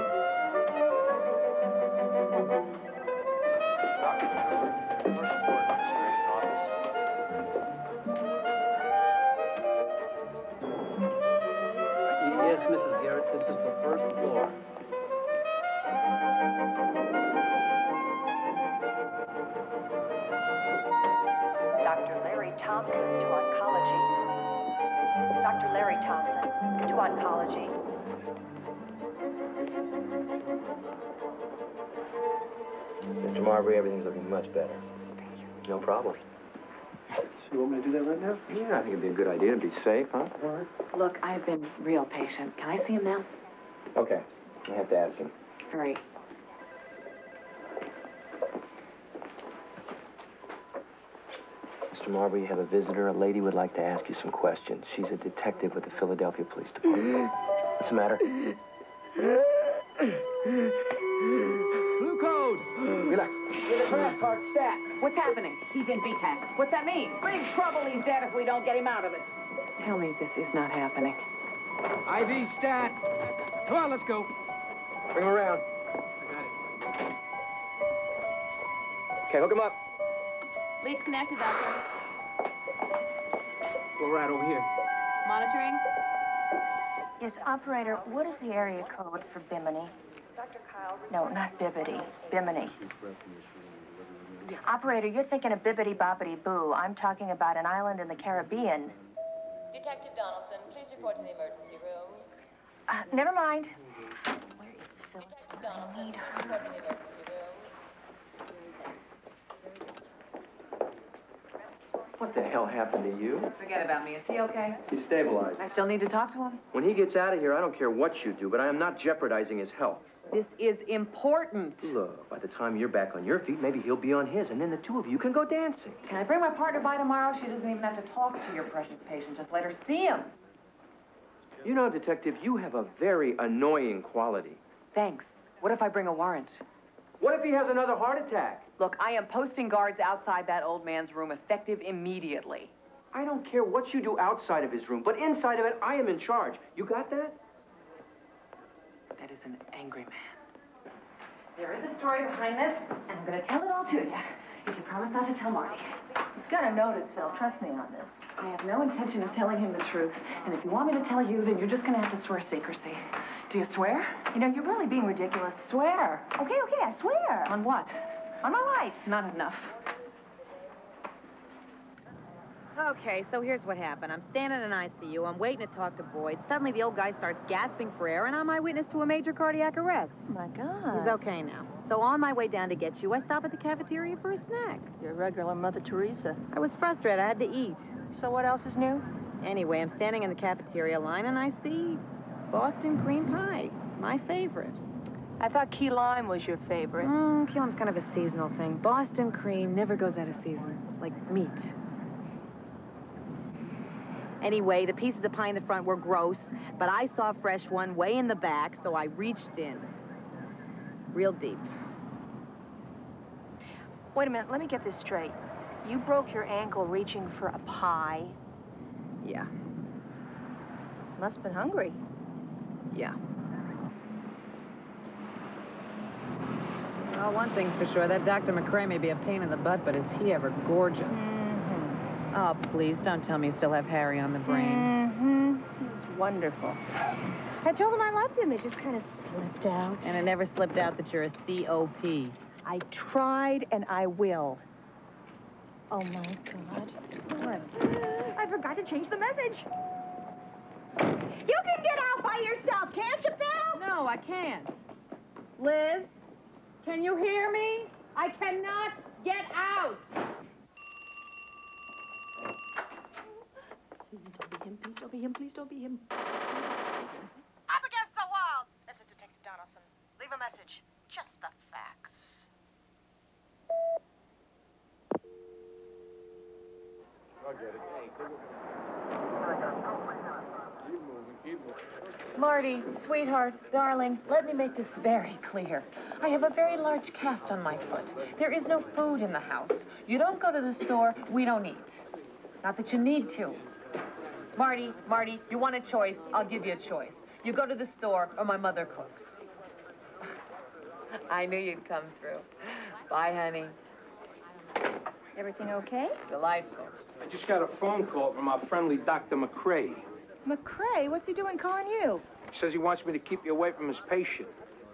Yes, Mrs. Garrett, this is the first floor. Dr. Larry Thompson to oncology. Dr. Larry Thompson to oncology. Mr. Marbury, everything's looking much better. No problem. So you want me to do that right now? Yeah, I think it'd be a good idea to be safe, huh? All right. Look, I've been real patient. Can I see him now? Okay. I have to ask him. Hurry. Mr. Marbury, you have a visitor. A lady would like to ask you some questions. She's a detective with the Philadelphia Police Department. What's the matter? Blue code! Relax. Get a draft card stat. What's happening? He's in B-Tank. What's that mean? Big trouble. He's dead if we don't get him out of it. Tell me this is not happening. IV stat. Come on, let's go. Bring him around. Okay, hook him up. Leads connected, Doctor. Go right over here. Monitoring. Yes, operator, what is the area code for Bimini? Dr. Kyle. No, not Bibbidi. Bimini. Operator, you're thinking of Bibbidi Bobbidi Boo. I'm talking about an island in the Caribbean. Detective Donaldson, please report to the emergency room. Never mind. Where is Phyllis? Detective Donaldson, please report to the emergency room. What the hell happened to you? Forget about me. Is he okay? He's stabilized. I still need to talk to him? When he gets out of here, I don't care what you do, but I am not jeopardizing his health. This is important. Look, by the time you're back on your feet, maybe he'll be on his, and then the two of you can go dancing. Can I bring my partner by tomorrow? She doesn't even have to talk to your precious patient. Just let her see him. You know, Detective, you have a very annoying quality. Thanks. What if I bring a warrant? What if he has another heart attack? Look, I am posting guards outside that old man's room, effective immediately. I don't care what you do outside of his room, but inside of it, I am in charge. You got that? That is an angry man. There is a story behind this, and I'm going to tell it all to you, if you promise not to tell Marty. He's gonna notice, Phil. Trust me on this. I have no intention of telling him the truth, and if you want me to tell you, then you're just going to have to swear secrecy. Do you swear? You know, you're really being ridiculous. Swear. Okay, I swear. On what? On my life. Not enough. Okay, so here's what happened. I'm standing in ICU. I'm waiting to talk to Boyd. Suddenly, the old guy starts gasping for air, and I'm eyewitness to a major cardiac arrest. Oh, my God. He's okay now. So on my way down to get you, I stop at the cafeteria for a snack. You're a regular Mother Teresa. I was frustrated. I had to eat. So what else is new? Anyway, I'm standing in the cafeteria line, and I see Boston cream pie, my favorite. I thought key lime was your favorite. Key lime's kind of a seasonal thing. Boston cream never goes out of season, like meat. Anyway, the pieces of pie in the front were gross, but I saw a fresh one way in the back, so I reached in. Real deep. Wait a minute, let me get this straight. You broke your ankle reaching for a pie? Yeah. Must have been hungry. Yeah. Well, one thing's for sure, that Dr. McCrae may be a pain in the butt, but is he ever gorgeous? Mm-hmm. Oh, please, don't tell me you still have Harry on the brain. Mm-hmm. He was wonderful. I told him I loved him. It just kind of slipped out. And it never slipped out that you're a COP. I tried, and I will. Oh, my God. What? I forgot to change the message. You can get out by yourself, can't you, Phil? No, I can't. Liz, can you hear me? I cannot get out. Please don't be him. Please don't be him. Please don't be him. Up against the wall. This is Detective Donaldson. Leave a message. Just the facts. I'll get it. Keep moving. Marty, sweetheart, darling, let me make this very clear. I have a very large cast on my foot. There is no food in the house. You don't go to the store, we don't eat. Not that you need to. Marty, you want a choice, I'll give you a choice. You go to the store, or my mother cooks. I knew you'd come through. Bye, honey. Everything okay? Delightful. I just got a phone call from our friendly Dr. McCrae. McCrae? What's he doing calling you? He says he wants me to keep you away from his patient.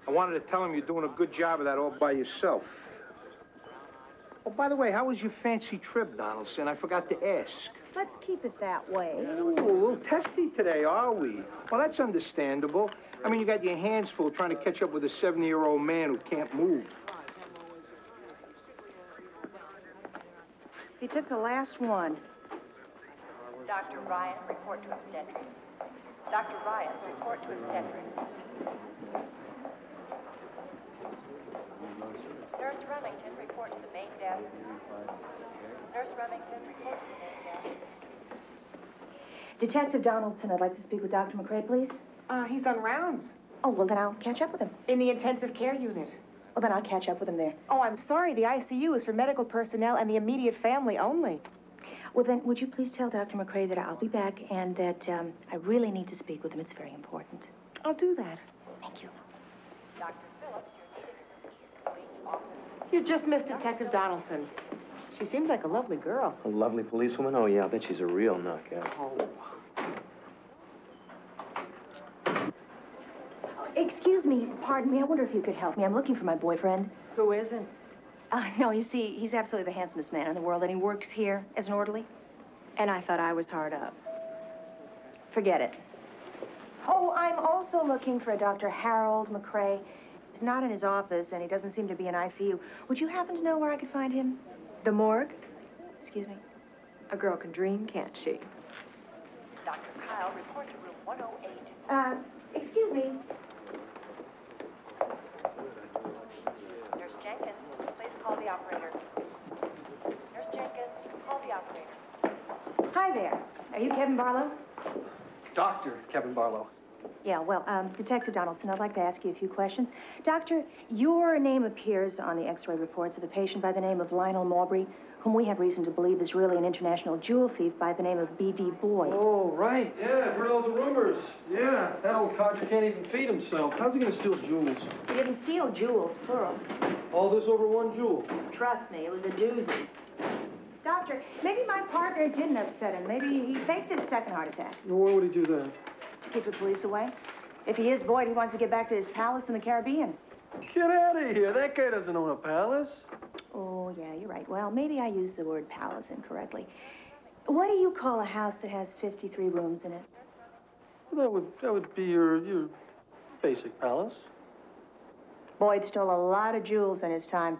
I wanted to tell him you're doing a good job of that all by yourself. Oh, by the way, how was your fancy trip, Donaldson? I forgot to ask. Let's keep it that way. Ooh, a little testy today, are we? Well, that's understandable. I mean, you got your hands full trying to catch up with a 70-year-old man who can't move. He took the last one. Dr. Ryan, report to obstetrics. Dr. Ryan, report to obstetrics. Nurse Remington, report to the main desk. Nurse Remington, report to the main desk. Detective Donaldson, I'd like to speak with Dr. McCrae, please. He's on rounds. Oh, well, then I'll catch up with him. In the intensive care unit. Well, then I'll catch up with him there. Oh, I'm sorry. The ICU is for medical personnel and the immediate family only. Well, then, would you please tell Dr. McCrae that I'll be back and that I really need to speak with him. It's very important. I'll do that. Thank you. Dr. Phillips, you're needed in the East Wing office. You just missed Detective Donaldson. She seems like a lovely girl. A lovely policewoman? Oh, yeah, I bet she's a real knockout. Oh. Excuse me, pardon me. I wonder if you could help me. I'm looking for my boyfriend. Who isn't? No, you see, he's absolutely the handsomest man in the world, and he works here as an orderly. And I thought I was hard up. Forget it. Oh, I'm also looking for a Dr. Harold McCrae. He's not in his office, and he doesn't seem to be in ICU. Would you happen to know where I could find him? The morgue? Excuse me? A girl can dream, can't she? Dr. Kyle, report to room 108. Excuse me. Nurse Jenkins, please call the operator. Nurse Jenkins, call the operator. Hi there. Are you Kevin Barlow? Dr. Kevin Barlow. Yeah, well, Detective Donaldson, I'd like to ask you a few questions. Doctor, your name appears on the X-ray reports of a patient by the name of Lionel Mawbray, whom we have reason to believe is really an international jewel thief by the name of B.D. Boyd. Oh, right. Yeah, I've heard all the rumors. Yeah, that old codger can't even feed himself. How's he going to steal jewels? He didn't steal jewels, plural. All this over one jewel? Trust me, it was a doozy. Doctor, maybe my partner didn't upset him. Maybe he faked his second heart attack. Well, why would he do that? To keep the police away. If he is Boyd, he wants to get back to his palace in the Caribbean. Get out of here. That guy doesn't own a palace. Oh, yeah, you're right. Well, maybe I used the word palace incorrectly. What do you call a house that has 53 rooms in it? Well, that would be your basic palace. Boyd stole a lot of jewels in his time.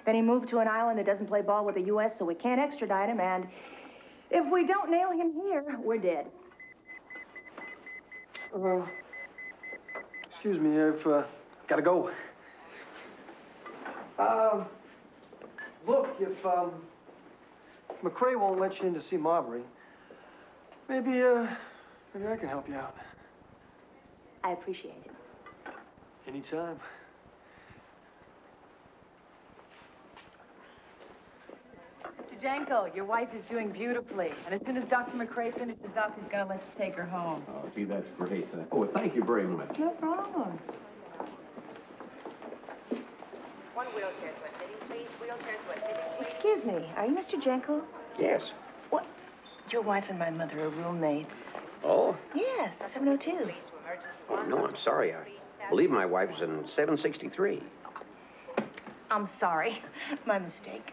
Then he moved to an island that doesn't play ball with the U.S., so we can't extradite him, and if we don't nail him here, we're dead. Excuse me, I've gotta go. Look, if McCrae won't let you in to see Marbury, maybe I can help you out. I appreciate it. Anytime. Mr. Janko, your wife is doing beautifully. And as soon as Dr. McCrae finishes up, he's going to let you take her home. Oh, gee, that's great. Oh, thank you very much. No problem. One wheelchair to admitting, please. Wheelchair to admitting, please. Excuse me, are you Mr. Janko? Yes. What? Your wife and my mother are roommates. Oh? Yes, 702. Oh, no, I'm sorry. I believe my wife's in 763. I'm sorry. My mistake.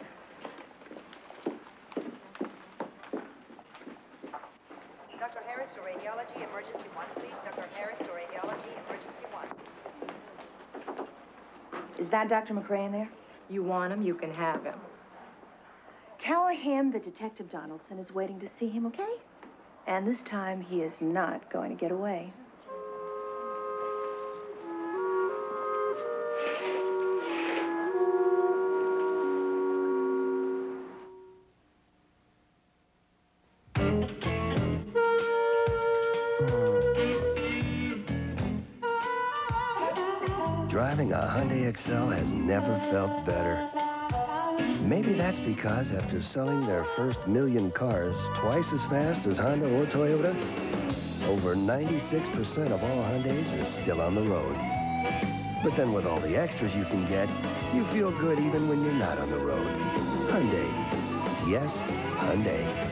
Dr. Harris to radiology, emergency 1, please. Dr. Harris to radiology, emergency 1. Is that Dr. McCrae in there? You want him, you can have him. Tell him that Detective Donaldson is waiting to see him, okay? And this time, he is not going to get away. Driving a Hyundai Excel has never felt better. Maybe that's because after selling their first 1,000,000 cars twice as fast as Honda or Toyota, Over 96% of all Hyundais are still on the road. But then with all the extras you can get, you feel good even when you're not on the road. Hyundai. Yes, Hyundai.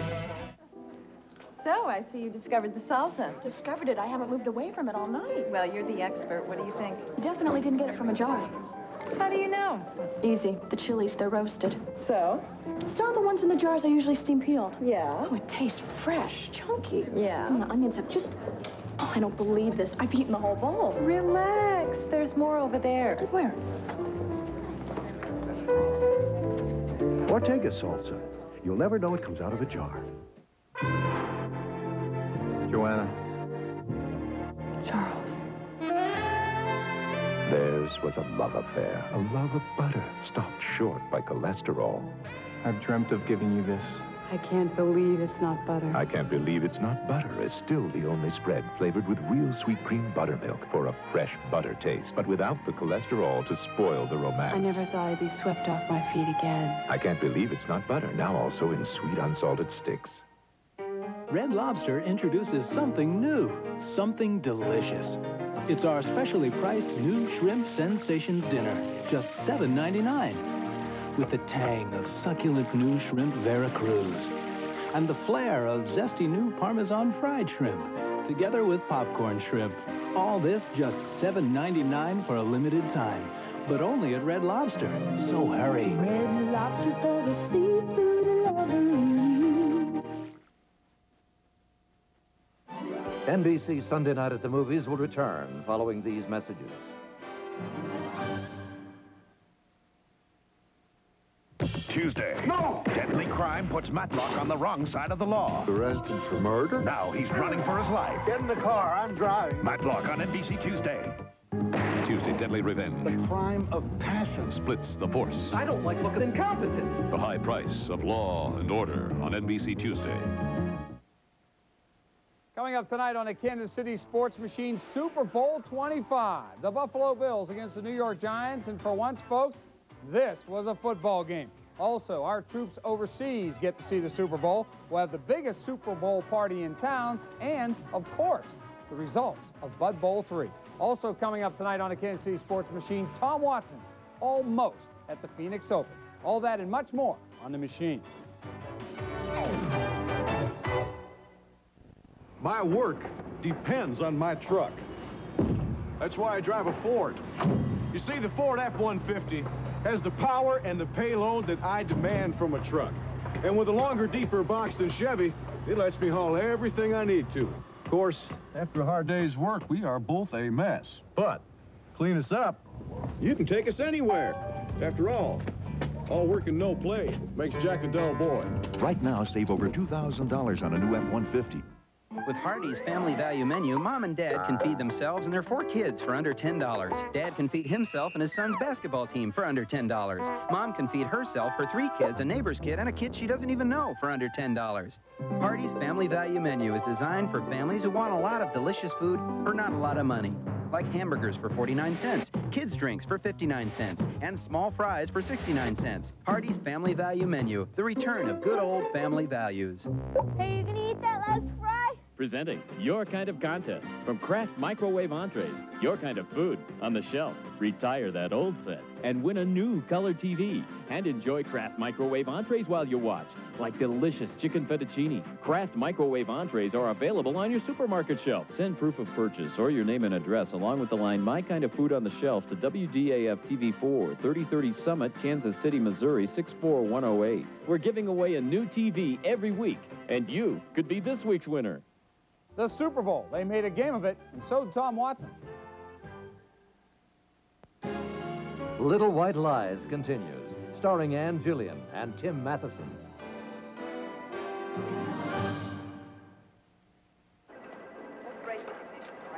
So, I see you discovered the salsa. Discovered it? I haven't moved away from it all night. Well, you're the expert. What do you think? Definitely didn't get it from a jar. How do you know? Easy. The chilies, they're roasted. So? So the ones in the jars are usually steam peeled. Yeah. Oh, it tastes fresh, chunky. Yeah. And the onions have just... Oh, I don't believe this. I've eaten the whole bowl. Relax. There's more over there. Where? Ortega salsa. You'll never know it comes out of a jar. Joanna. Charles. Theirs was a love affair. A love of butter. Stopped short by cholesterol. I've dreamt of giving you this. I can't believe it's not butter. I can't believe it's not butter is still the only spread flavored with real sweet cream buttermilk for a fresh butter taste, but without the cholesterol to spoil the romance. I never thought I'd be swept off my feet again. I can't believe it's not butter, now also in sweet unsalted sticks. Red Lobster introduces something new, something delicious. It's our specially priced new Shrimp Sensations dinner, just $7.99. With the tang of succulent new shrimp Veracruz and the flair of zesty new Parmesan fried shrimp, together with popcorn shrimp. All this just $7.99 for a limited time, but only at Red Lobster. So hurry. Red Lobster for the seafood lovers. NBC Sunday Night at the Movies will return following these messages. Tuesday. No! Deadly crime puts Matlock on the wrong side of the law. Arrested for murder? Now he's running for his life. Get in the car, I'm driving. Matlock on NBC Tuesday. Tuesday, Deadly Revenge. The crime of passion. Splits the force. I don't like looking incompetent. The high price of law and order on NBC Tuesday. Coming up tonight on the Kansas City Sports Machine, Super Bowl 25. The Buffalo Bills against the New York Giants. And for once, folks, this was a football game. Also, our troops overseas get to see the Super Bowl. We'll have the biggest Super Bowl party in town. And, of course, the results of Bud Bowl 3. Also coming up tonight on the Kansas City Sports Machine, Tom Watson, almost at the Phoenix Open. All that and much more on the machine. My work depends on my truck. That's why I drive a Ford. You see, the Ford F-150 has the power and the payload that I demand from a truck. And with a longer, deeper box than Chevy, it lets me haul everything I need to. Of course, after a hard day's work, we are both a mess. But clean us up, you can take us anywhere. After all work and no play makes Jack a dull boy. Right now, save over $2,000 on a new F-150. With Hardee's Family Value Menu, Mom and Dad can feed themselves and their 4 kids for under $10. Dad can feed himself and his son's basketball team for under $10. Mom can feed herself, her 3 kids, a neighbor's kid, and a kid she doesn't even know for under $10. Hardee's Family Value Menu is designed for families who want a lot of delicious food for not a lot of money. Like hamburgers for 49 cents, kids' drinks for 59 cents, and small fries for 69 cents. Hardee's Family Value Menu, the return of good old family values. Hey, you gonna eat that last fry? Presenting Your Kind of Contest from Kraft Microwave Entrees. Your kind of food on the shelf. Retire that old set and win a new color TV. And enjoy Kraft Microwave Entrees while you watch. Like delicious chicken fettuccine. Kraft Microwave Entrees are available on your supermarket shelf. Send proof of purchase or your name and address along with the line My Kind of Food on the Shelf to WDAF TV4, 3030 Summit, Kansas City, Missouri, 64108. We're giving away a new TV every week, and you could be this week's winner. The Super Bowl. They made a game of it, and so did Tom Watson. Little White Lies continues, starring Ann Jillian and Tim Matheson.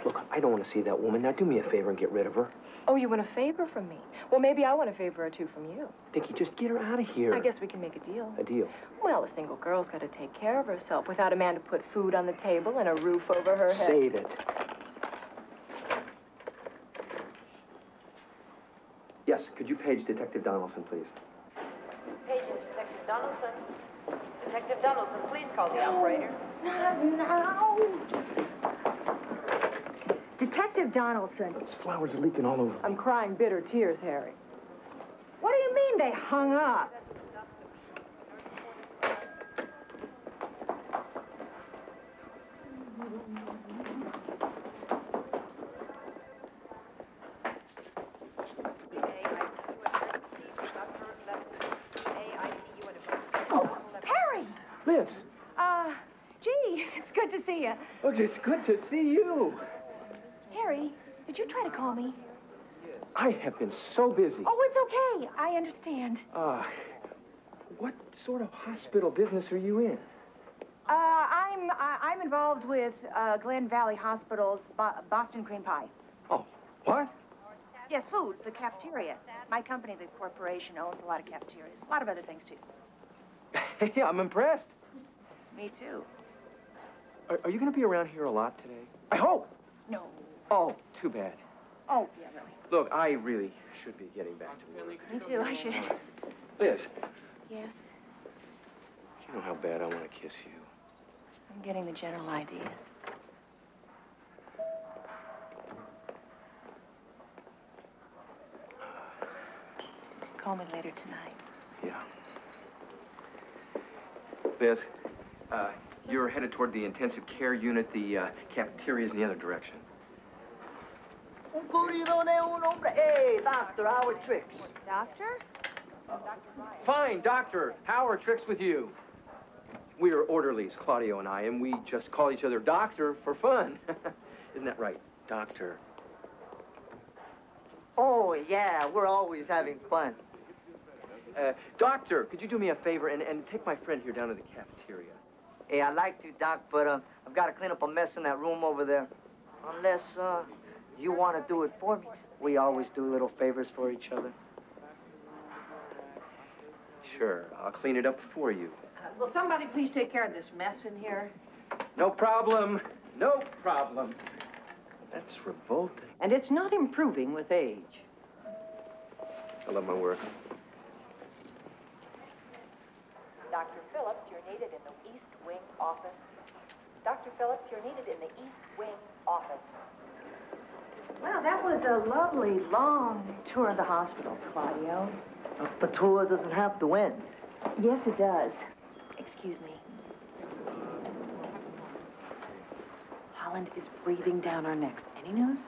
Look, I don't want to see that woman. Now, do me a favor and get rid of her. Oh, you want a favor from me? Well, maybe I want a favor or two from you. Dickie, just get her out of here. I guess we can make a deal. A deal? Well, a single girl's got to take care of herself without a man to put food on the table and a roof over her head. Save it. Yes, could you page Detective Donaldson, please? Paging Detective Donaldson. Detective Donaldson, please call the operator. Not now. Detective Donaldson. Those flowers are leaking all over. I'm crying bitter tears, Harry. What do you mean they hung up? Oh, Harry! Liz. Gee, it's good to see you. Oh, it's good to see you. Harry, did you try to call me? I have been so busy. Oh, it's okay. I understand. What sort of hospital business are you in? I'm involved with Glen Valley Hospital's Boston cream pie. Oh, what? Yes, food, the cafeteria. My company, the corporation, owns a lot of cafeterias. A lot of other things, too. Hey, I'm impressed. Me, too. Are you going to be around here a lot today? I hope. No. Oh, too bad. Oh, yeah, really. Look, I really should be getting back to work. Me, too. I should. Liz. Yes? You know how bad I want to kiss you. I'm getting the general idea. Call me later tonight. Yeah. Liz, you're headed toward the intensive care unit. The cafeteria's in the other direction. Hey, Doctor, how are tricks? Doctor? Fine, Doctor. How are tricks with you? We are orderlies, Claudio and I, and we just call each other Doctor for fun. Isn't that right, Doctor? Oh, yeah, we're always having fun. Doctor, could you do me a favor and take my friend here down to the cafeteria? Hey, I'd like to, Doc, but I've got to clean up a mess in that room over there. Unless you want to do it for me. We always do little favors for each other. Sure, I'll clean it up for you. Will somebody please take care of this mess in here? No problem. No problem. That's revolting. And it's not improving with age. I love my work. Dr. Phillips, you're needed in the East Wing office. Dr. Phillips, you're needed in the East Wing office. Well, that was a lovely, long tour of the hospital, Claudio. The tour doesn't have to end. Yes, it does. Excuse me. Holland is breathing down our necks. Any news?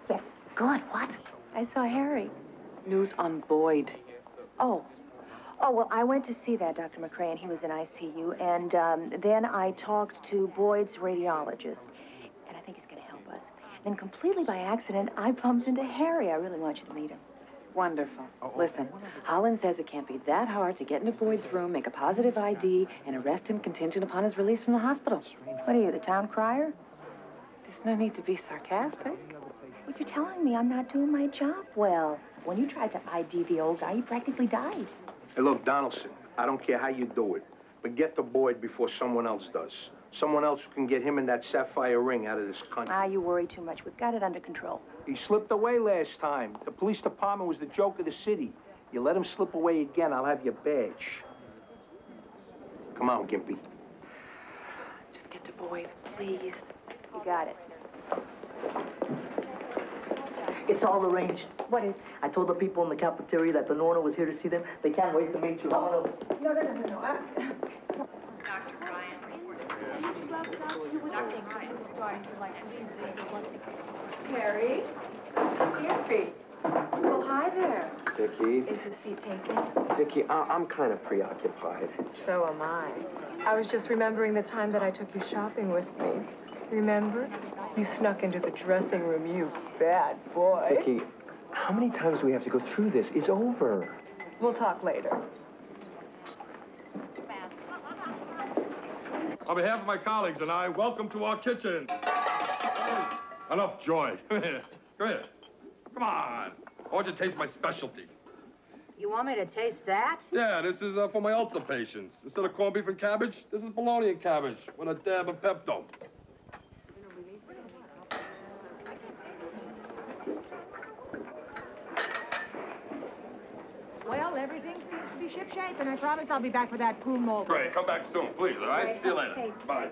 Yes. Good. What? I saw Harry. News on Boyd. Oh. Oh, well, I went to see that Dr. McCrae, and he was in ICU, and then I talked to Boyd's radiologist, and I think he's going to help us. Then completely by accident, I bumped into Harry. I really want you to meet him. Wonderful. Listen, Holland says it can't be that hard to get into Boyd's room, make a positive ID, and arrest him contingent upon his release from the hospital. What are you, the town crier? There's no need to be sarcastic. Well, you're telling me I'm not doing my job well. When you tried to ID the old guy, he practically died. Hey, look, Donaldson, I don't care how you do it, but get to Boyd before someone else does. Someone else who can get him and that sapphire ring out of this country. You worry too much. We've got it under control. He slipped away last time. The police department was the joke of the city. You let him slip away again, I'll have your badge. Come on, Gimpy. Just get to Boyd, please. You got it. It's all arranged. What is? I told the people in the cafeteria that the Norna was here to see them. They can't wait to meet you. No. Harry? Harry. Oh, hi there. Vicky. Is the seat taken? Vicky, I'm kind of preoccupied. So am I. I was just remembering the time that I took you shopping with me. Remember? You snuck into the dressing room, you bad boy. Vicky, how many times do we have to go through this? It's over. We'll talk later. On behalf of my colleagues and I, welcome to our kitchen. Enough joy. Come here. Come here. Come on. I want you to taste my specialty. You want me to taste that? Yeah, this is for my ulcer patients. Instead of corned beef and cabbage, this is bologna and cabbage with a dab of Pepto. Well, everything seems to be shipshape, and I promise I'll be back for that prune mold. Great. Come back soon, please, all right? Great. See you later. Okay. Bye.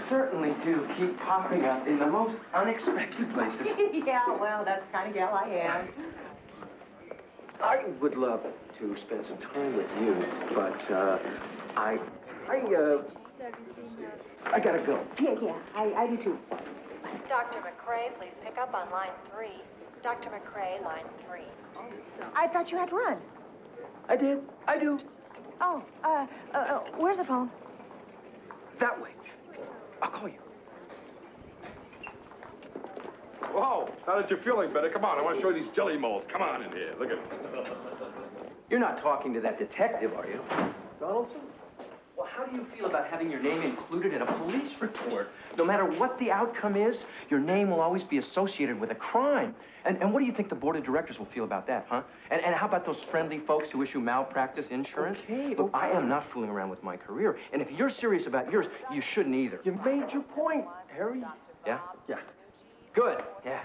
certainly do keep popping up in the most unexpected places. Yeah, well, that's the kind of gal I am. I would love to spend some time with you, but I gotta go. Yeah, I do too. Dr. McCrae, please pick up on line 3. Dr. McCrae, line 3. I thought you had to run. I did. I do. Oh, where's the phone? That way. I'll call you. Whoa, now that you're feeling better, come on, I want to show you these jelly molds. Come on in here, look at it. You're not talking to that detective, are you? Donaldson? Well, how do you feel about having your name included in a police report? No matter what the outcome is, your name will always be associated with a crime. And what do you think the board of directors will feel about that, huh? And how about those friendly folks who issue malpractice insurance? Look, I am not fooling around with my career. And if you're serious about yours, you shouldn't either. You made your point, Harry. Yeah? Yeah. Good. Yeah.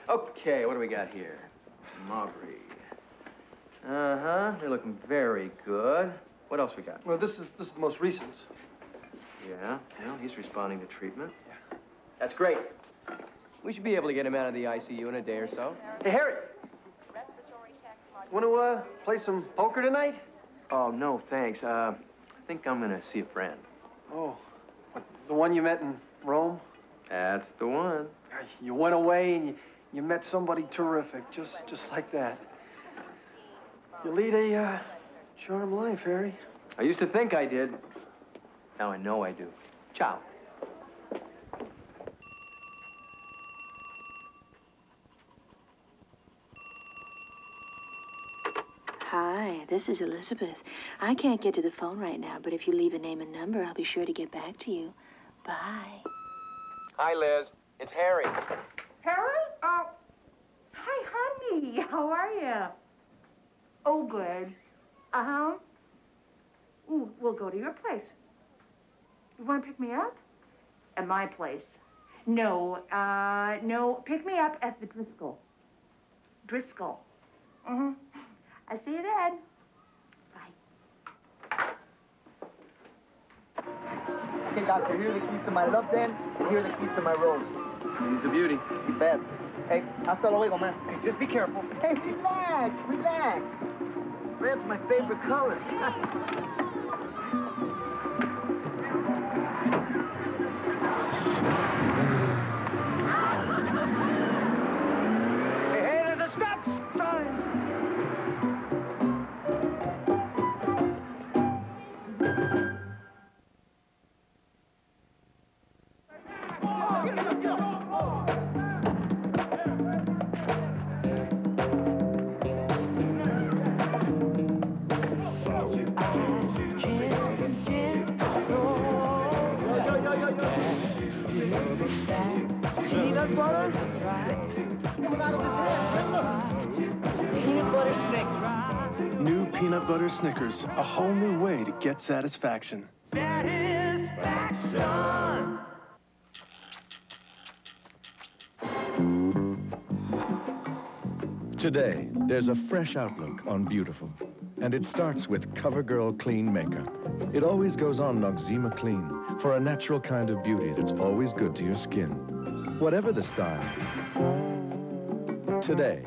Okay, what do we got here? Maubrey. Uh-huh. They're looking very good. What else we got? Well, this is the most recent. Yeah, well, he's responding to treatment. Yeah. That's great. We should be able to get him out of the ICU in a day or so. Hey, Harry. Want to play some poker tonight? Oh, no, thanks. I think I'm gonna see a friend. Oh, the one you met in Rome? That's the one. You went away and you met somebody terrific, just like that. You lead a charmed life, Harry. I used to think I did. Now I know I do. Ciao. Hi, this is Elizabeth. I can't get to the phone right now, but if you leave a name and number, I'll be sure to get back to you. Bye. Hi, Liz. It's Harry. Harry? Hi, honey. How are you? Oh, good. Uh-huh. Ooh, we'll go to your place. You want to pick me up? At my place. No, no. Pick me up at the Driscoll. Driscoll. Mm-hmm. I'll see you then. Bye. Okay, doctor, here are the keys to my love den, and here are the keys to my rose. He's a beauty. You bet. Hey, hasta luego, man. Hey, just be careful. Hey, relax, relax. Red's my favorite color. Hey, there's a stop sign. Peanut butter? It's coming out of his hand. Look. Peanut butter Snickers. New peanut butter Snickers. A whole new way to get satisfaction. Satisfaction. Today, there's a fresh outlook on beautiful. And it starts with CoverGirl Clean Makeup. It always goes on Noxzema Clean for a natural kind of beauty that's always good to your skin. Whatever the style. Today,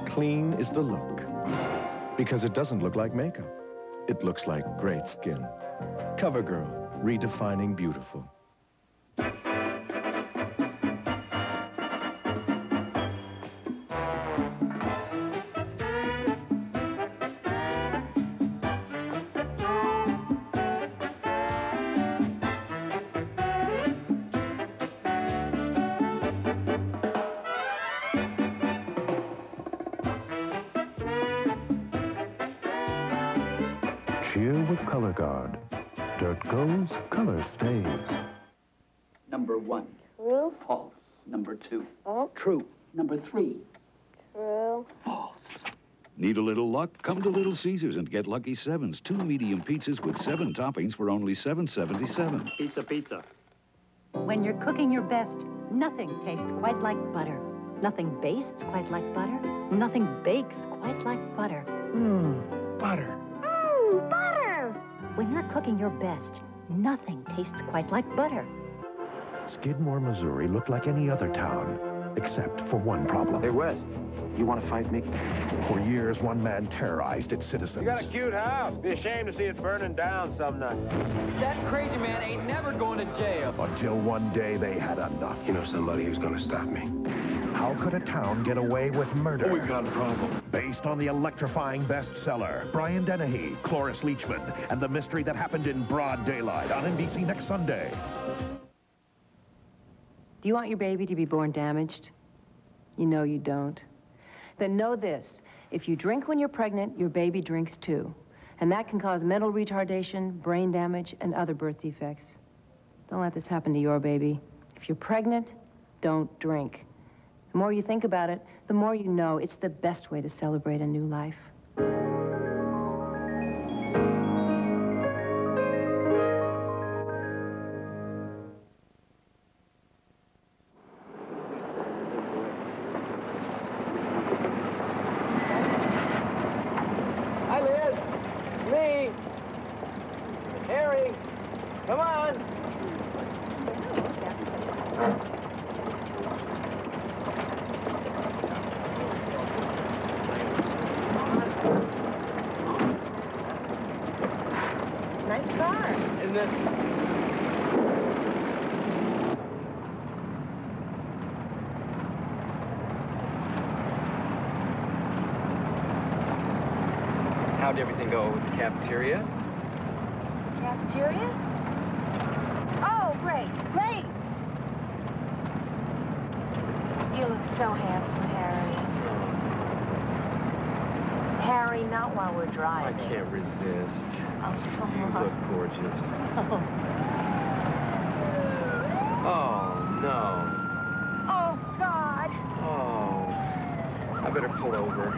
clean is the look. Because it doesn't look like makeup. It looks like great skin. CoverGirl, redefining beautiful. Cheer with Color Guard. Dirt goes, color stays. Number 1. True. False. Number 2. Oh. True. Number 3. True. False. Need a little luck? Come to Little Caesars and get Lucky Sevens. 2 medium pizzas with 7 toppings for only $7.77. Pizza. When you're cooking your best, nothing tastes quite like butter. Nothing bastes quite like butter. Nothing bakes quite like butter. Butter. Butter! When you're cooking your best, Nothing tastes quite like butter. Skidmore, Missouri looked like any other town, except for one problem. Hey, Wes, you want to fight me? For years, one man terrorized its citizens. You got a cute house. Be ashamed to see it burning down some night. That crazy man ain't never going to jail. Until one day they had enough. You know somebody who's going to stop me. How could a town get away with murder? We've got a problem. Based on the electrifying bestseller, Brian Dennehy, Cloris Leachman, and the mystery that happened in broad daylight on NBC next Sunday. Do you want your baby to be born damaged? You know you don't. Then know this. If you drink when you're pregnant, your baby drinks too. And that can cause mental retardation, brain damage, and other birth defects. Don't let this happen to your baby. If you're pregnant, don't drink. The more you think about it, the more you know it's the best way to celebrate a new life. Hi, Liz. It's me. Harry. Come on. Nice car. Isn't it? How'd everything go with the cafeteria? Cafeteria? Oh, great, great. You look so handsome, Harry. Harry, not while we're I driving. can't resist. Oh, come You on. look gorgeous. Oh, no. Oh, God. Oh. I better pull over.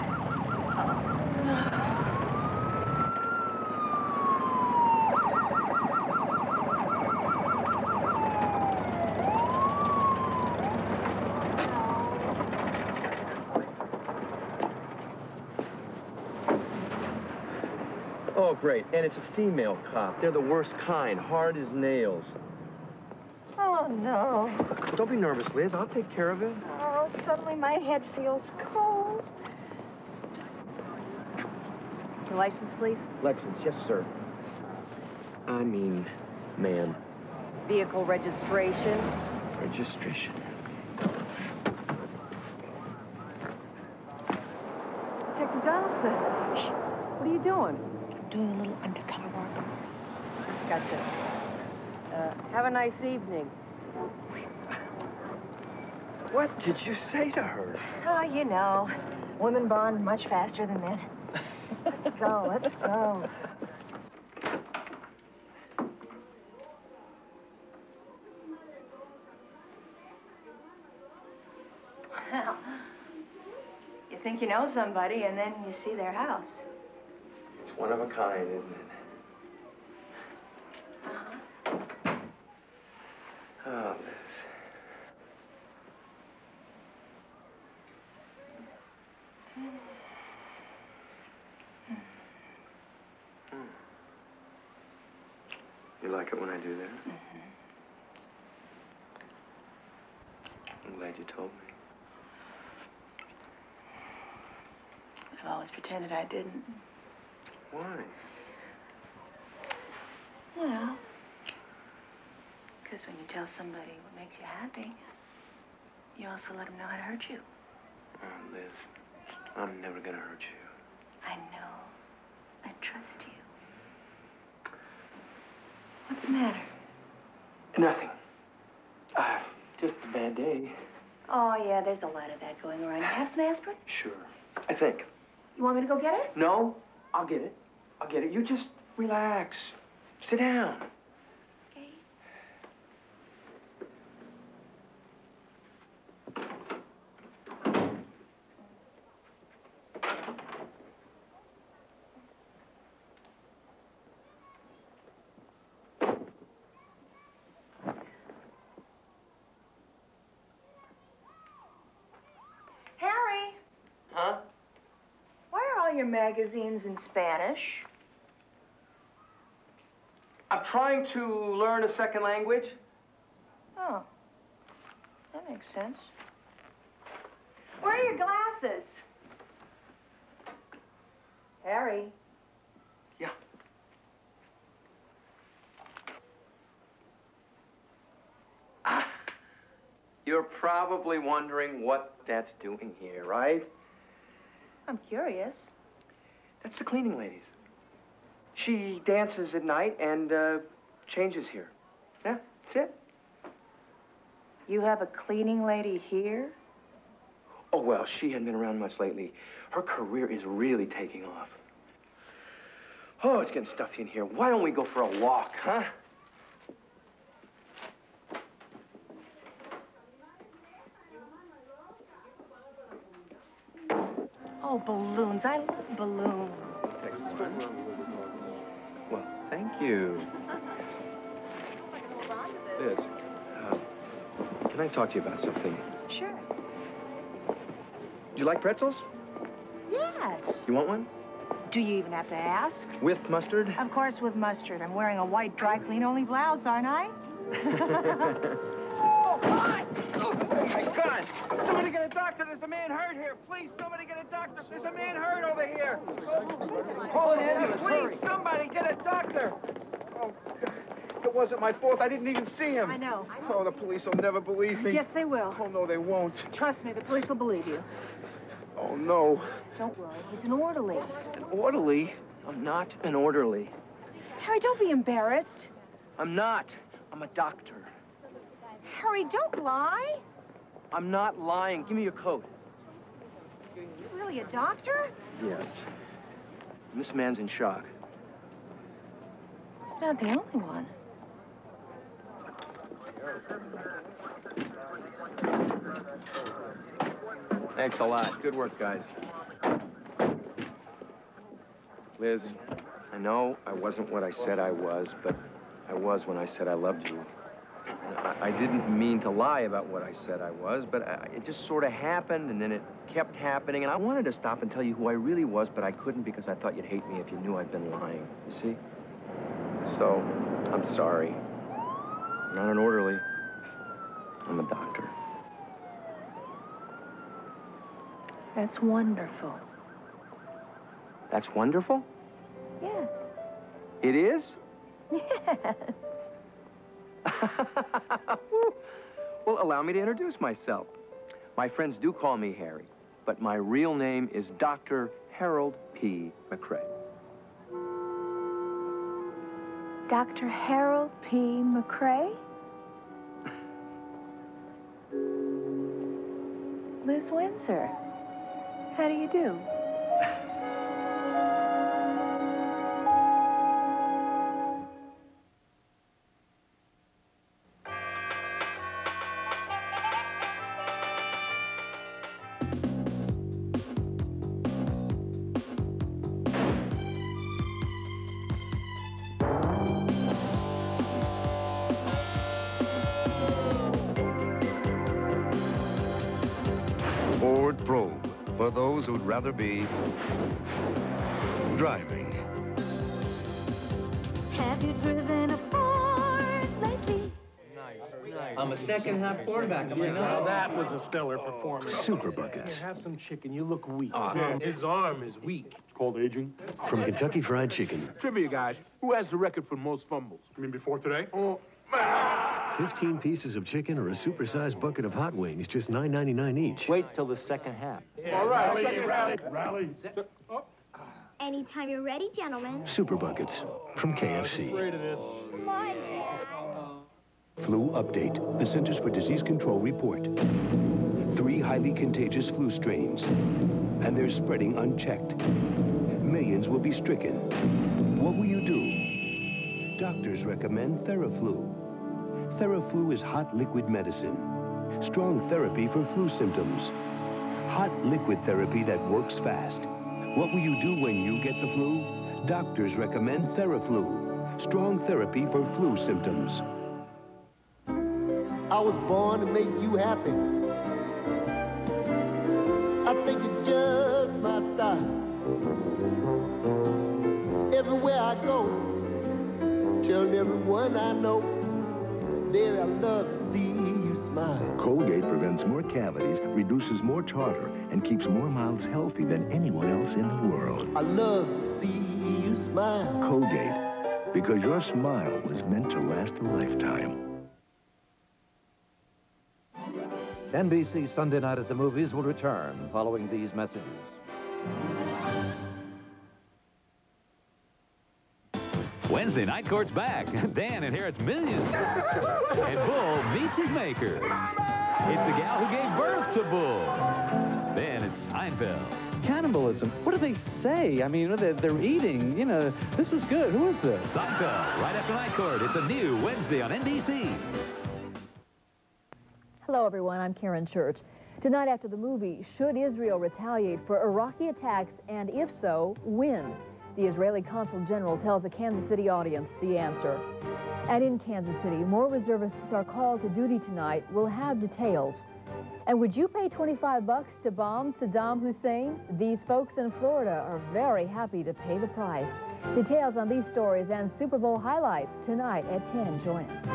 Oh, great. And it's a female cop. They're the worst kind, hard as nails. Oh, no. Don't be nervous, Liz. I'll take care of it. Oh, suddenly my head feels cold. Your license, please? Lexus, yes, sir. I mean, ma'am. Vehicle registration. Registration. Detective Donaldson. Shh. What are you doing? Doing a little undercover work. Gotcha. Have a nice evening. What did you say to her? Oh, you know, women bond much faster than men. Let's go, let's go. Well, you think you know somebody, and then you see their house. It's one of a kind, isn't it? Oh, Liz. You like it when I do that? I'm glad you told me. I've always pretended I didn't. Why? Well, because when you tell somebody what makes you happy, you also let them know how to hurt you. Oh, Liz, I'm never gonna hurt you. I know. I trust you. What's the matter? Nothing. Just a bad day. Oh, yeah, there's a lot of that going around. You have some aspirin? Sure. I think. You want me to go get it? No, I'll get it. I'll get it. You just relax. Sit down. Okay. Harry! Huh? Why are all your magazines in Spanish? I'm trying to learn a second language. Oh, that makes sense. Where are your glasses? Harry. Yeah. You're probably wondering what that's doing here, right? I'm curious. That's the cleaning ladies. She dances at night and changes here. Yeah, that's it. You have a cleaning lady here? Oh, well, she hadn't been around much lately. Her career is really taking off. Oh, it's getting stuffy in here. Why don't we go for a walk, huh? Oh, balloons. I love balloons. Well, thank you. Liz, can I talk to you about something? Sure. Do you like pretzels? Yes. You want one? Do you even have to ask? With mustard? Of course, with mustard. I'm wearing a white dry clean only blouse, aren't I? Oh, God! Oh, my God! Somebody get a doctor. There's a man hurt here. Please, somebody get a doctor. There's a man hurt over here. Call an ambulance. Please, somebody get a doctor. Oh, it wasn't my fault. I didn't even see him. I know. Oh, the police will never believe me. Yes, they will. Oh, no, they won't. Trust me, the police will believe you. Oh, no. Don't worry. He's an orderly. An orderly? I'm not an orderly. Harry, don't be embarrassed. I'm not. I'm a doctor. Harry, don't lie. I'm not lying. Give me your coat. You're really a doctor? Yes. And this man's in shock. He's not the only one. Thanks a lot. Good work, guys. Liz, I know I wasn't what I said I was, but I was when I said I loved you. I didn't mean to lie about what I said I was, but it just sort of happened, and then it kept happening, and I wanted to stop and tell you who I really was, but I couldn't because I thought you'd hate me if you knew I'd been lying, you see? So, I'm sorry. I'm not an orderly. I'm a doctor. That's wonderful. That's wonderful? Yes. It is? Yes. Well, allow me to introduce myself. My friends do call me Harry, but my real name is Dr. Harold P. McCrae. Dr. Harold P. McCrae? Liz Windsor. How do you do? Ford Probe, for those who'd rather be driving. Have you driven a Ford lately? I'm a second-half quarterback. Now that was a stellar performance. Super Buckets. Have some chicken. You look weak. His arm is weak. It's called aging. From Kentucky Fried Chicken. Trivia, guys. Who has the record for most fumbles? You mean before today? 15 pieces of chicken or a supersized bucket of hot wings, just $9.99 each. Wait till the second half. All right, rally. Anytime you're ready, gentlemen. Super Buckets from KFC. Afraid of this. Come on, Dad. Flu update. The Centers for Disease Control report. 3 highly contagious flu strains, and they're spreading unchecked. Millions will be stricken. What will you do? Doctors recommend Theraflu. Theraflu is hot liquid medicine. Strong therapy for flu symptoms. Hot liquid therapy that works fast. What will you do when you get the flu? Doctors recommend Theraflu. Strong therapy for flu symptoms. I was born to make you happy. I think it's just my style. Everywhere I go, telling everyone I know. Baby, I love to see you smile. Colgate prevents more cavities, reduces more tartar, and keeps more mouths healthy than anyone else in the world. I love to see you smile. Colgate, because your smile was meant to last a lifetime. NBC Sunday Night at the Movies will return following these messages. Wednesday Night Court's back. Dan inherits millions. And Bull meets his maker. It's the gal who gave birth to Bull. Then it's Seinfeld. Cannibalism. What do they say? I mean, they're eating. You know, this is good. Who is this? Seinfeld, right after Night Court. It's a new Wednesday on NBC. Hello, everyone. I'm Karen Church. Tonight after the movie, should Israel retaliate for Iraqi attacks, and if so, when? The Israeli Consul General tells a Kansas City audience the answer. And in Kansas City, more reservists are called to duty tonight. We'll have details. And would you pay $25 to bomb Saddam Hussein? These folks in Florida are very happy to pay the price. Details on these stories and Super Bowl highlights tonight at 10. Join us.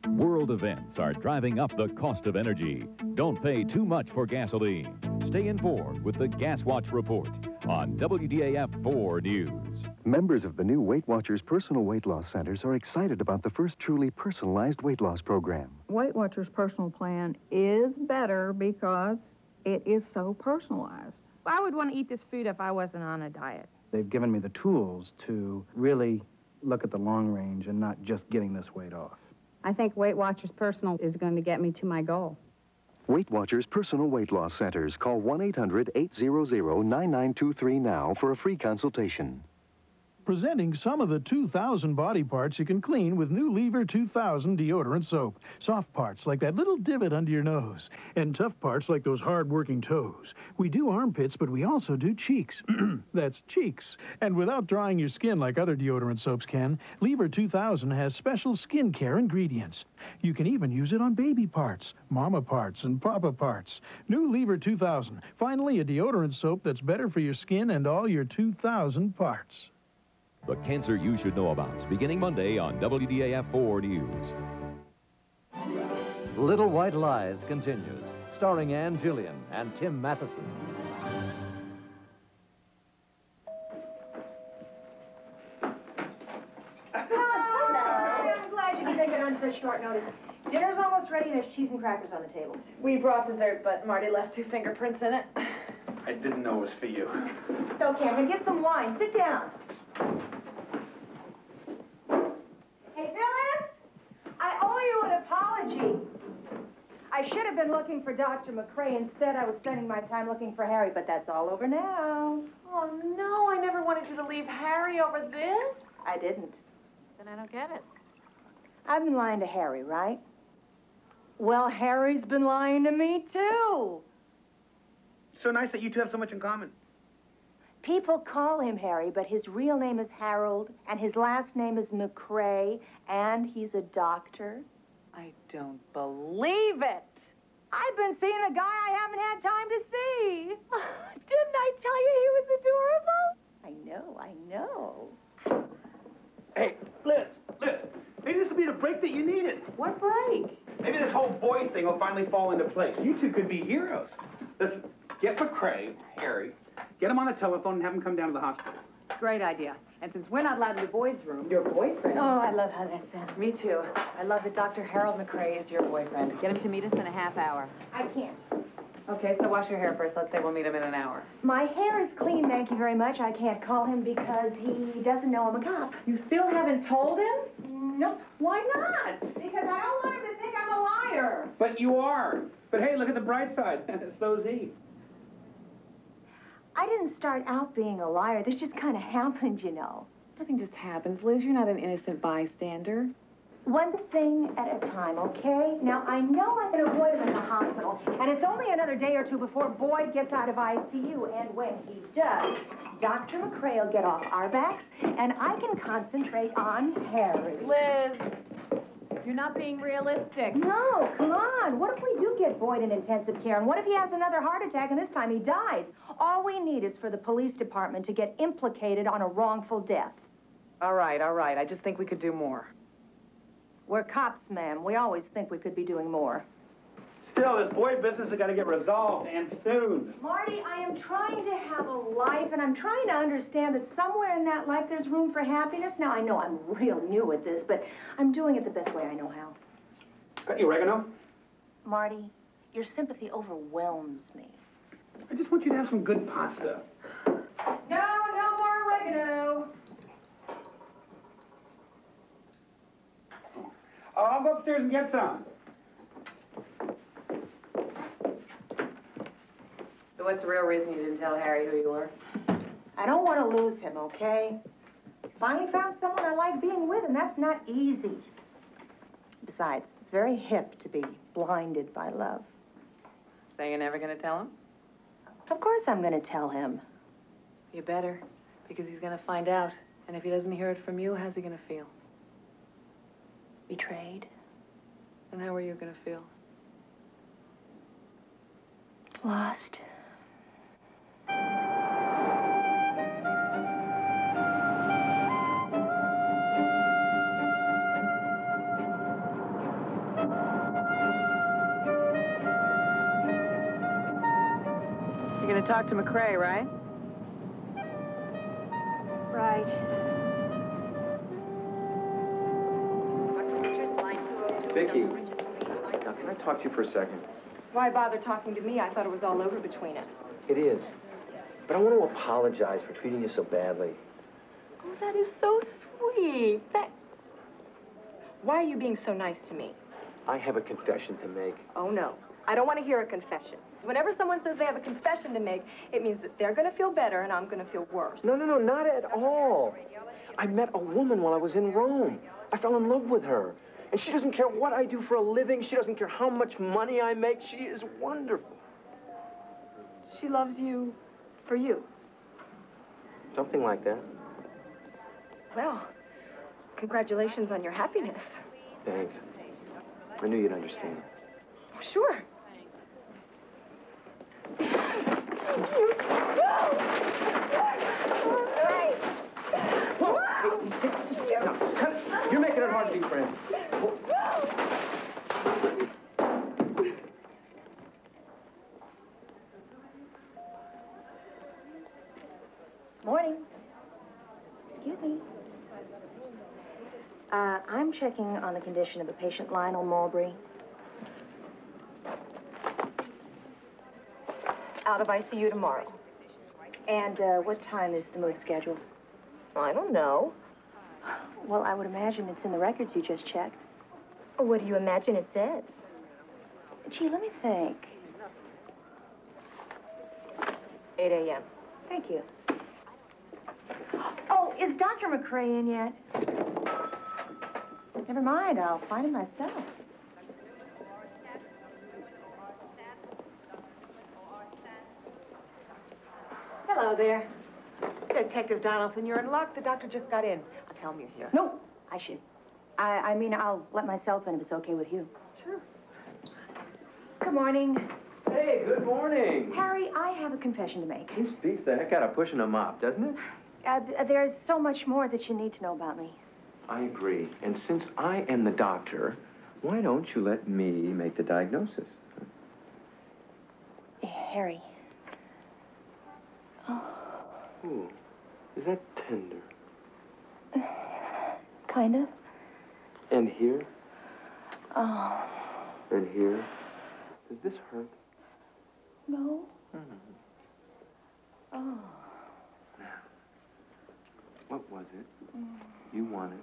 World events are driving up the cost of energy. Don't pay too much for gasoline. Stay informed with the Gas Watch Report on WDAF 4 News. Members of the new Weight Watchers Personal Weight Loss Centers are excited about the first truly personalized weight loss program. Weight Watchers Personal Plan is better because it is so personalized. I would want to eat this food if I wasn't on a diet. They've given me the tools to really look at the long range and not just getting this weight off. I think Weight Watchers Personal is going to get me to my goal. Weight Watchers Personal Weight Loss Centers. Call 1-800-800-9923 now for a free consultation. Presenting some of the 2,000 body parts you can clean with new Lever 2000 deodorant soap. Soft parts like that little divot under your nose, and tough parts like those hard-working toes. We do armpits, but we also do cheeks. That's cheeks. And without drying your skin like other deodorant soaps can, Lever 2000 has special skincare ingredients. You can even use it on baby parts, mama parts, and papa parts. New Lever 2000. Finally, a deodorant soap that's better for your skin and all your 2,000 parts. The cancer you should know about, beginning Monday on WDAF 4 News. Little White Lies continues, starring Jillian and Tim Matheson. Hello. I'm glad you can make it on such short notice. Dinner's almost ready, and there's cheese and crackers on the table. We brought dessert, but Marty left 2 fingerprints in it. I didn't know it was for you. It's okay. I'm going to get some wine. Sit down. Hey, Phyllis! I owe you an apology. I should have been looking for Dr. McCrae. Instead, I was spending my time looking for Harry, but that's all over now. Oh, no, I never wanted you to leave Harry over this. I didn't. Then I don't get it. I've been lying to Harry, right? Well, Harry's been lying to me, too. So nice that you two have so much in common. People call him Harry, but his real name is Harold, and his last name is McCrae, and he's a doctor. I don't believe it. I've been seeing a guy I haven't had time to see. Didn't I tell you he was adorable? I know. Hey, Liz, maybe this will be the break that you needed. What break? Maybe this whole Boyd thing will finally fall into place. You two could be heroes. Listen, get McCrae, Harry, get him on the telephone and have him come down to the hospital. Great idea. And since we're not allowed in the boys' room, Your boyfriend? Oh, I love how that sounds. Me too. I love that Dr. Harold McCrae is your boyfriend. Get him to meet us in a half hour. I can't. Okay, so wash your hair first. Let's say we'll meet him in an hour. My hair is clean, thank you very much. I can't call him because he doesn't know I'm a cop. You still haven't told him? Nope. Why not? Because I don't want him to think I'm a liar. But you are. But hey, look at the bright side. So's he. I didn't start out being a liar. This just kind of happened, you know. Nothing just happens, Liz. You're not an innocent bystander. One thing at a time, okay? Now, I know I can avoid him in the hospital, and it's only another day or two before Boyd gets out of ICU, and when he does, Dr. McCrae will get off our backs, and I can concentrate on Harry. Liz, you're not being realistic. No, come on. What if we do get Boyd in intensive care, and what if he has another heart attack, and this time he dies? All we need is for the police department to get implicated on a wrongful death. All right, all right. I just think we could do more. We're cops, ma'am. We always think we could be doing more. Still, this boy business has got to get resolved, and soon. Marty, I am trying to have a life, and I'm trying to understand that somewhere in that life there's room for happiness. Now, I know I'm real new at this, but I'm doing it the best way I know how. Got any oregano? Marty, your sympathy overwhelms me. I just want you to have some good pasta. No more oregano. Oh, I'll go upstairs and get some. So what's the real reason you didn't tell Harry who you were? I don't want to lose him, okay? Finally found someone I like being with, and that's not easy. Besides, it's very hip to be blinded by love. So you're never going to tell him? Of course I'm going to tell him. You better, because he's going to find out. And if he doesn't hear it from you, how's he going to feel? Betrayed. And how are you going to feel? Lost. You're going to talk to McCrae, right? Right. Vicky, now can I talk to you for a second? Why bother talking to me? I thought it was all over between us. It is. But I want to apologize for treating you so badly. Oh, that is so sweet. Why are you being so nice to me? I have a confession to make. Oh, no. I don't want to hear a confession. Whenever someone says they have a confession to make, it means that they're going to feel better and I'm going to feel worse. No, not at all. I met a woman while I was in Rome. I fell in love with her. And she doesn't care what I do for a living. She doesn't care how much money I make. She is wonderful. She loves you for you. Something like that. Well, congratulations on your happiness. Thanks. I knew you'd understand. Oh, sure. You're making it hard to be friends. Morning. Excuse me. I'm checking on the condition of the patient, Lionel Marbury. Out of ICU tomorrow. And what time is the move scheduled? I don't know. Well, I would imagine it's in the records you just checked. What do you imagine it says? Gee, let me think. 8 a.m. Thank you. Oh, is Dr. McCrae in yet? Never mind, I'll find him myself. Hello there. Detective Donaldson, you're in luck. The doctor just got in. I'll tell him you're here. No, I should. I mean, I'll let myself in if it's okay with you. Sure. Good morning. Hey, good morning. Harry, I have a confession to make. He beats the heck out of pushing them up, doesn't it? There's so much more that you need to know about me. I agree. And since I am the doctor, why don't you let me make the diagnosis? Harry. Oh. Ooh, is that tender? Kind of. And here? Oh. And here? Does this hurt? No. Oh. Now, what was it you wanted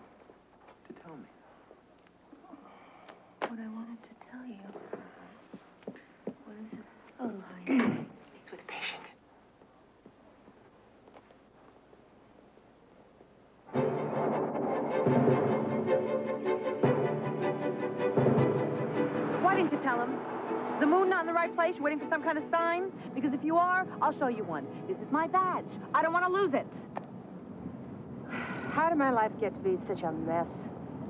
to tell me? What I wanted to tell you was... Oh, honey. It's with a patient. Why didn't you tell him? Is the moon not in the right place? You're waiting for some kind of sign? Because if you are, I'll show you one. This is my badge. I don't want to lose it. How did my life get to be such a mess?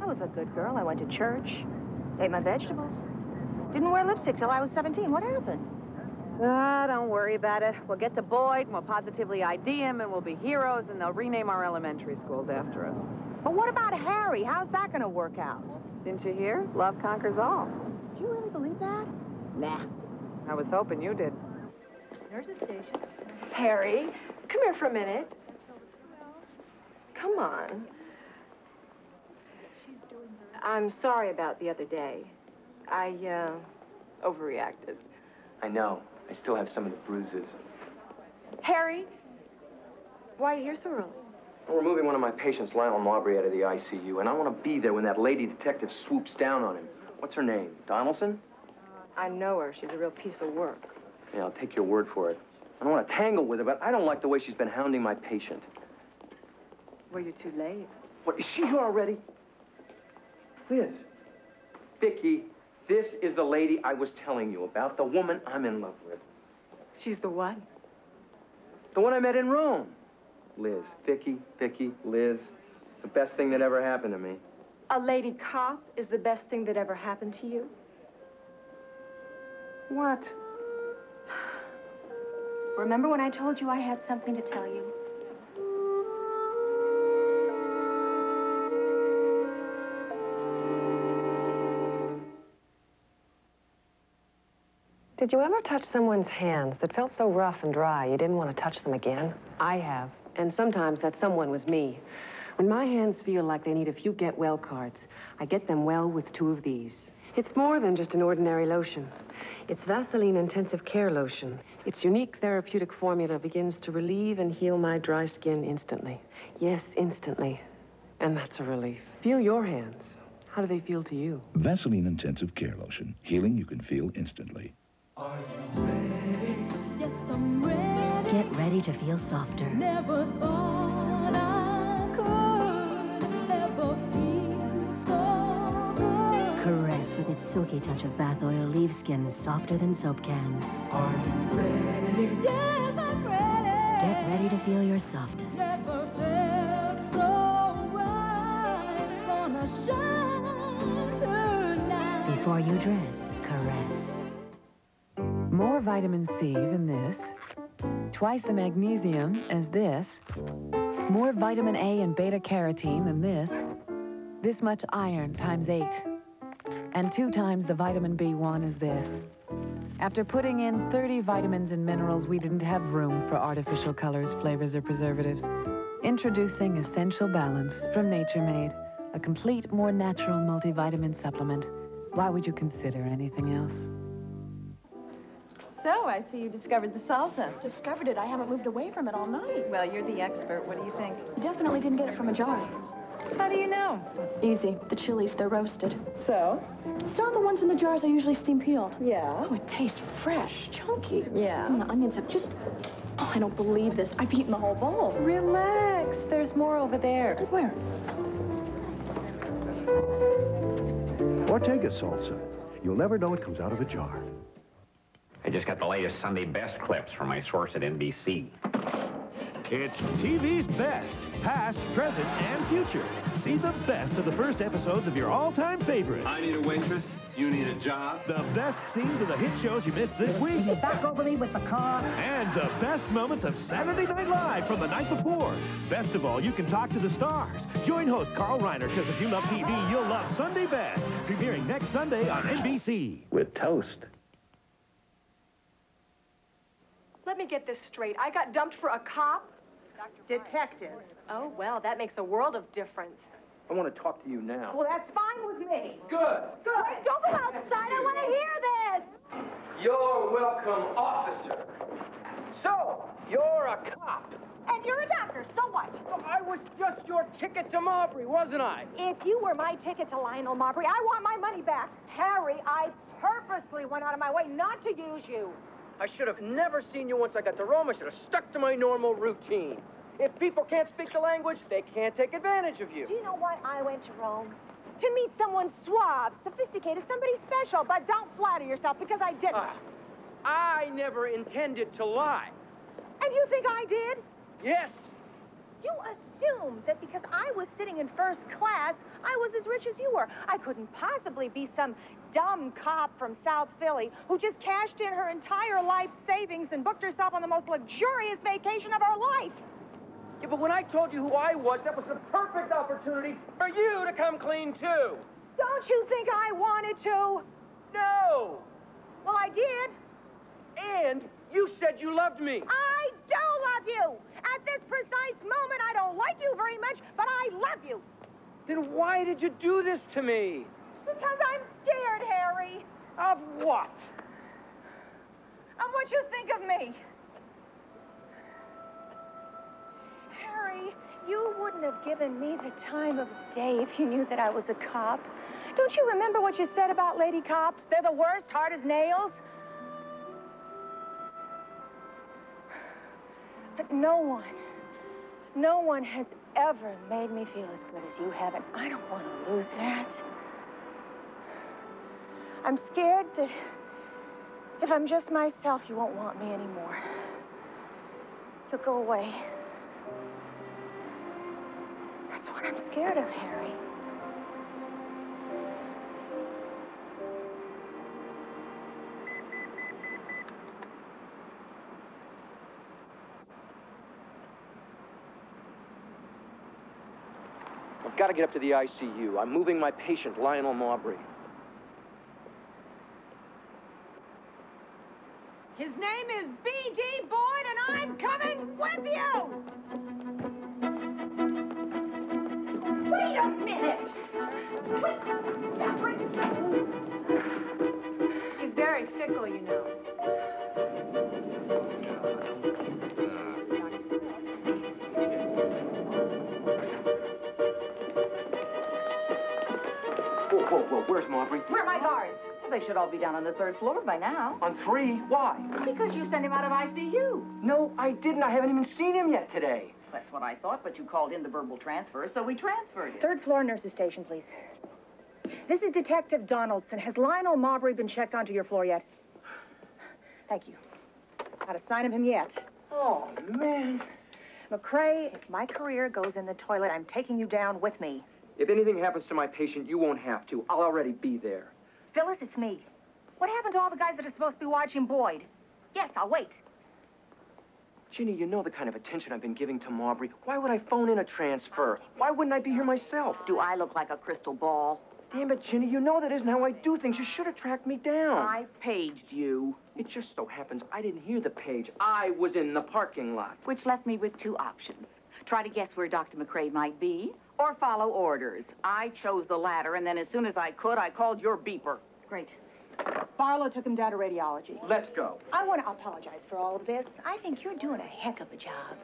I was a good girl. I went to church, ate my vegetables. Didn't wear lipstick till I was 17. What happened? Don't worry about it. We'll get to Boyd, and we'll positively ID him, and we'll be heroes, and they'll rename our elementary schools after us. But what about Harry? How's that going to work out? Didn't you hear? Love conquers all. Do you really believe that? Nah. I was hoping you did. There's the station. Harry, come here for a minute. Come on. I'm sorry about the other day. I, overreacted. I know. I still have some of the bruises. Harry, why are you here so early? We're moving one of my patients, Lionel Marbury, out of the ICU, and I want to be there when that lady detective swoops down on him. What's her name? Donaldson? I know her. She's a real piece of work. Yeah, I'll take your word for it. I don't want to tangle with her, but I don't like the way she's been hounding my patient. Well, you're too late. What, is she here already? Liz. Vicky, this is the lady I was telling you about, the woman I'm in love with. She's the what? The one I met in Rome. Liz. Vicky, Liz. The best thing that ever happened to me. A lady cop is the best thing that ever happened to you? What? Remember when I told you I had something to tell you? Did you ever touch someone's hands that felt so rough and dry you didn't want to touch them again? I have, and sometimes that someone was me. When my hands feel like they need a few get-well cards, I get them well with 2 of these. It's more than just an ordinary lotion. It's Vaseline Intensive Care Lotion. Its unique therapeutic formula begins to relieve and heal my dry skin instantly. Yes, instantly. And that's a relief. Feel your hands. How do they feel to you? Vaseline Intensive Care Lotion. Healing you can feel instantly. Are you ready? Yes, I'm ready. Get ready to feel softer. Never thought I could ever feel so good. Caress with its silky touch of bath oil leaves skin softer than soap can. Are you ready? Yes, I'm ready. Get ready to feel your softest. Never felt so right. Gonna shine tonight. Before you dress, caress. More vitamin C than this. Twice the magnesium as this. More vitamin A and beta-carotene than this. This much iron times 8. And 2 times the vitamin B1 as this. After putting in 30 vitamins and minerals, we didn't have room for artificial colors, flavors, or preservatives. Introducing Essential Balance from Nature Made, a complete, more natural multivitamin supplement. Why would you consider anything else? So, I see you discovered the salsa. Discovered it. I haven't moved away from it all night. Well, you're the expert. What do you think? Definitely didn't get it from a jar. How do you know? Easy. The chilies, they're roasted. So? So the ones in the jars I usually steam peeled. Yeah. Oh, it tastes fresh, chunky. Yeah. And the onions have just... Oh, I don't believe this. I've eaten the whole bowl. Relax. There's more over there. Where? Ortega salsa. You'll never know it comes out of a jar. I just got the latest Sunday best clips from my source at NBC. It's TV's best, past, present, and future. See the best of the first episodes of your all-time favorites. I need a waitress. You need a job. The best scenes of the hit shows you missed this week. Is it back over me with the car? And the best moments of Saturday Night Live from the night before. Best of all, you can talk to the stars. Join host Carl Reiner, because if you love TV, you'll love Sunday Best. Premiering next Sunday on NBC. With toast. Let me get this straight. I got dumped for a cop? Detective. Oh, well, that makes a world of difference. I want to talk to you now. Well, that's fine with me. Good. Good. Don't go outside. I want to hear this. You're welcome, officer. So, you're a cop. And you're a doctor, so what? I was just your ticket to Marbury, wasn't I? If you were my ticket to Lionel Marbury, I want my money back. Harry, I purposely went out of my way not to use you. I should have never seen you once I got to Rome. I should have stuck to my normal routine. If people can't speak the language, they can't take advantage of you. Do you know why I went to Rome? To meet someone suave, sophisticated, somebody special. But don't flatter yourself, because I didn't. I never intended to lie. And you think I did? Yes. You assumed that because I was sitting in first class, I was as rich as you were. I couldn't possibly be some dumb cop from South Philly who just cashed in her entire life savings and booked herself on the most luxurious vacation of her life. Yeah, but when I told you who I was, that was the perfect opportunity for you to come clean, too. Don't you think I wanted to? No. Well, I did. And you said you loved me. I do love you. At this precise moment, I don't like you very much, but I love you. Then why did you do this to me? Because I'm scared, Harry. Of what? Of what you think of me. Harry, you wouldn't have given me the time of day if you knew that I was a cop. Don't you remember what you said about lady cops? They're the worst, hard as nails. But no one has ever made me feel as good as you have, and I don't want to lose that. I'm scared that if I'm just myself, you won't want me anymore. You'll go away. That's what I'm scared of, Harry. I've got to get up to the ICU. I'm moving my patient, Lionel Marbury. His name is B.G. Boyd, and I'm coming with you! Wait a minute! Wait, stop right. He's very fickle, you know. Whoa, where's Marbury? Where are my guards? Well, they should all be down on the 3rd floor by now. On 3? Why? Because you sent him out of ICU. No, I didn't. I haven't even seen him yet today. That's what I thought, but you called in the verbal transfer, so we transferred him. 3rd floor nurse's station, please. This is Detective Donaldson. Has Lionel Marbury been checked onto your floor yet? Thank you. Not a sign of him yet. Oh, man. McCrae, if my career goes in the toilet, I'm taking you down with me. If anything happens to my patient, you won't have to. I'll already be there. Phyllis, it's me. What happened to all the guys that are supposed to be watching Boyd? Yes, I'll wait. Ginny, you know the kind of attention I've been giving to Marbury. Why would I phone in a transfer? Why wouldn't I be here myself? Do I look like a crystal ball? Damn it, Ginny, you know that isn't how I do things. You should have tracked me down. I paged you. It just so happens I didn't hear the page. I was in the parking lot. Which left me with 2 options. Try to guess where Dr. McCrae might be, or follow orders. I chose the latter, and then as soon as I could, I called your beeper. Great. Barlow took him down to radiology. Let's go. I want to apologize for all of this. I think you're doing a heck of a job.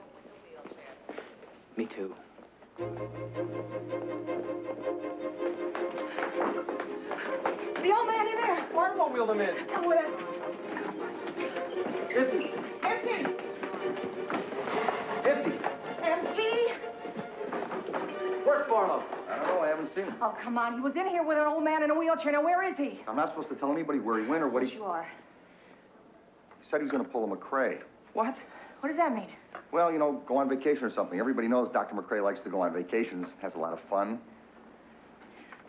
Me too. Is the old man in there? Barlow wheeled him in. Come with us. Empty. Empty. Empty. Empty. Where's Barlow? I don't know. I haven't seen him. Oh, come on. He was in here with an old man in a wheelchair. Now, where is he? I'm not supposed to tell anybody where he went or what Yes, you are. He said he was going to pull a McCrae. What? What does that mean? Well, you know, go on vacation or something. Everybody knows Dr. McCrae likes to go on vacations, has a lot of fun.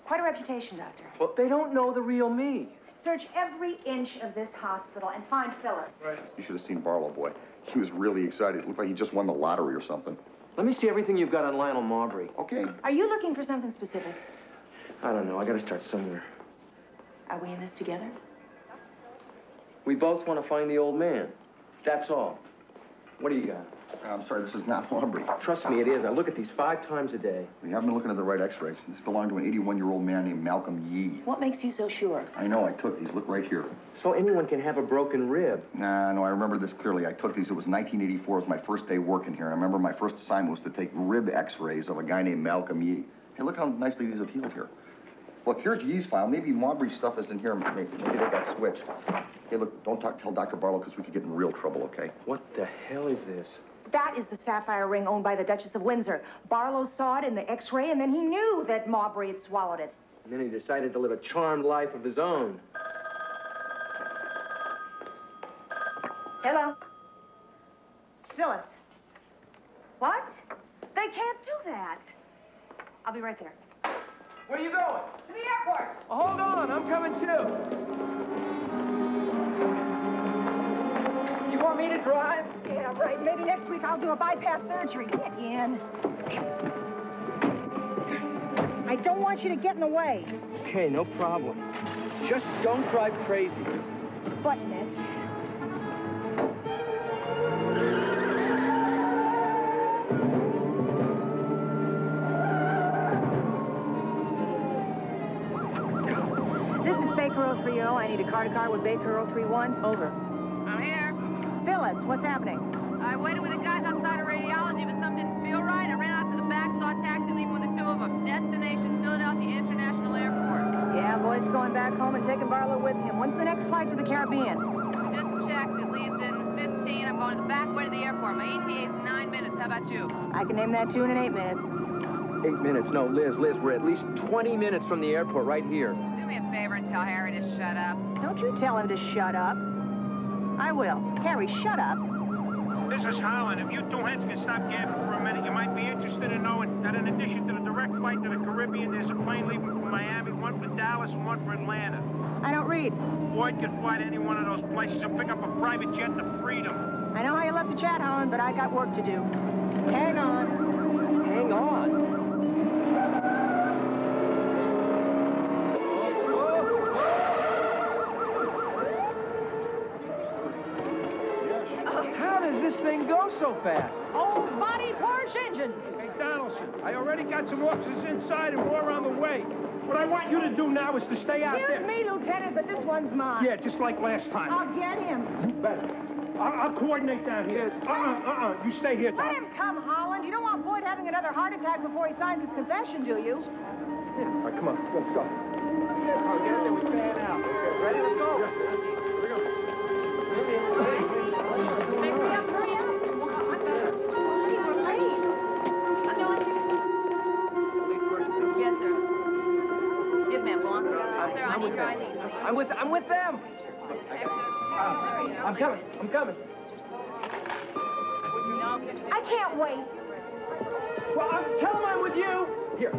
Quite a reputation, Doctor. Well, they don't know the real me. Search every inch of this hospital and find Phyllis. Right. You should have seen Barlow, boy. He was really excited. It looked like he just won the lottery or something. Let me see everything you've got on Lionel Marbury. Okay. Are you looking for something specific? I don't know. I got to start somewhere. Are we in this together? We both want to find the old man. That's all. What do you got? I'm sorry, this is not Marbury. Trust me, it is. I look at these 5 times a day. You haven't been looking at the right x-rays. This belonged to an 81-year-old man named Malcolm Yee. What makes you so sure? I know, I took these. Look right here. So anyone can have a broken rib. Nah, no, I remember this clearly. I took these. It was 1984. It was my first day working here. And I remember my first assignment was to take rib x-rays of a guy named Malcolm Yee. Hey, look how nicely these have healed here. Look, here's Yee's file. Maybe Marbury's stuff is in here. Maybe they got switched. Hey, look, don't tell Dr. Barlow because we could get in real trouble, okay? What the hell is this? That is the sapphire ring owned by the Duchess of Windsor. Barlow saw it in the x-ray, and then he knew that Marbury had swallowed it. And then he decided to live a charmed life of his own. Hello? Phyllis. What? They They can't do that. I'll be right there. Where are you going? To the airport. Oh, hold on, I'm coming too. You want me to drive? Yeah, right. Maybe next week I'll do a bypass surgery. Get in. I don't want you to get in the way. Okay, no problem. Just don't drive crazy. Button it. This is Baker 030. I need a car-to-car with Baker 031. Over. I'm here. Phyllis, what's happening? I waited with the guys outside of radiology, but something didn't feel right. I ran out to the back, saw a taxi leaving with the two of them. Destination, Philadelphia International Airport. Yeah, boy's going back home and taking Barlow with him. When's the next flight to the Caribbean? Just checked. It leaves in 15. I'm going to the back way to the airport. My ETA is 9 minutes. How about you? I can name that tune in 8 minutes. 8 minutes? No, Liz, we're at least 20 minutes from the airport right here. Do me a favor and tell Harry to shut up. Don't you tell him to shut up. I will. Harry, shut up. This is Holland. If you two hens can stop gabbing for a minute, you might be interested in knowing that in addition to the direct flight to the Caribbean, there's a plane leaving from Miami, one for Dallas and one for Atlanta. I don't read. Boyd could fly to any one of those places and pick up a private jet to freedom. I know how you left the chat, Holland, but I got work to do. Hang on. Hang on? How does this thing go so fast? Old body Porsche engine. Hey, Donaldson, I already got some officers inside and more on the way. What I want you to do now is to stay out there. Excuse me, Lieutenant, but this one's mine. Yeah, just like last time. I'll get him. You better. I'll coordinate down here. You stay here, Tom. Let him come, Holland. You don't want Boyd having another heart attack before he signs his confession, do you? All right, come on, let's go. I'll get it there. We fan out. Ready? Let's go. Here we go. Hurry up, hurry up. We're late. I know I can. Yes, sir. Yes, ma'am. Go on. Sir, I need your ID. I'm with them. I'm coming. I can't wait. Well, tell them I'm with you. Here.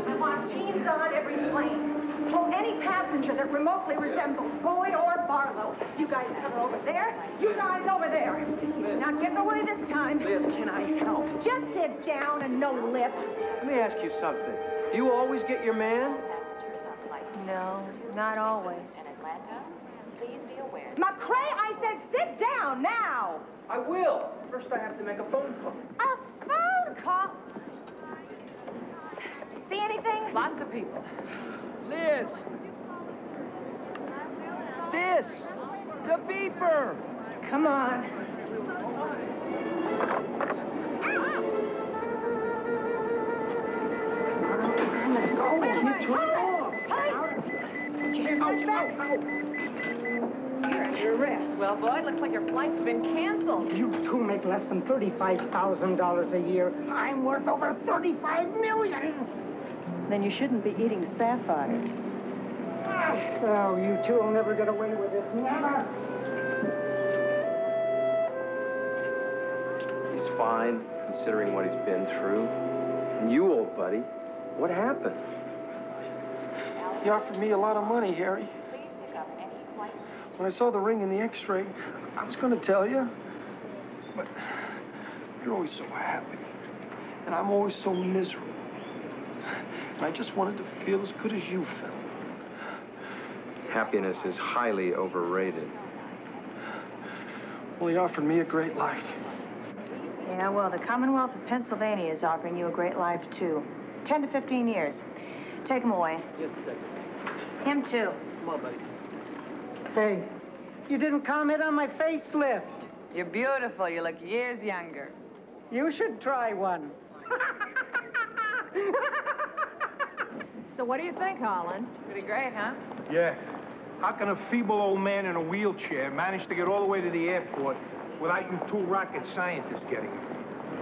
I want teams on every plane. Pull any passenger that remotely resembles Boyd or Barlow. You guys cover over there. You guys over there. He's not getting away this time. Liz, can I help? Just sit down and no lip. Let me ask you something. Do you always get your man? No, not always. Atlanta, please be aware. McCrae, I said sit down now. I will. First, I have to make a phone call. A phone call? See anything? Lots of people. Liz! This! The beeper! Come on. Let's go. Wait a minute. Did you hear much back? You're under arrest. Well, Boyd, looks like your flight's been canceled. You two make less than $35,000 a year. I'm worth over $35 million. Then you shouldn't be eating sapphires. Oh, you two will never get away with this. Never. He's fine, considering what he's been through. And you, old buddy, what happened? He offered me a lot of money, Harry. Please pick up any flight. When I saw the ring in the x-ray, I was going to tell you. But you're always so happy. And I'm always so miserable. And I just wanted to feel as good as you felt. Happiness is highly overrated. Well, he offered me a great life. Yeah, well, the Commonwealth of Pennsylvania is offering you a great life, too. 10 to 15 years. Take him away. Him, too. Come on, buddy. Hey, you didn't comment on my facelift. You're beautiful. You look years younger. You should try one. So what do you think, Holland? Pretty great, huh? Yeah. How can a feeble old man in a wheelchair manage to get all the way to the airport without you two rocket scientists getting him?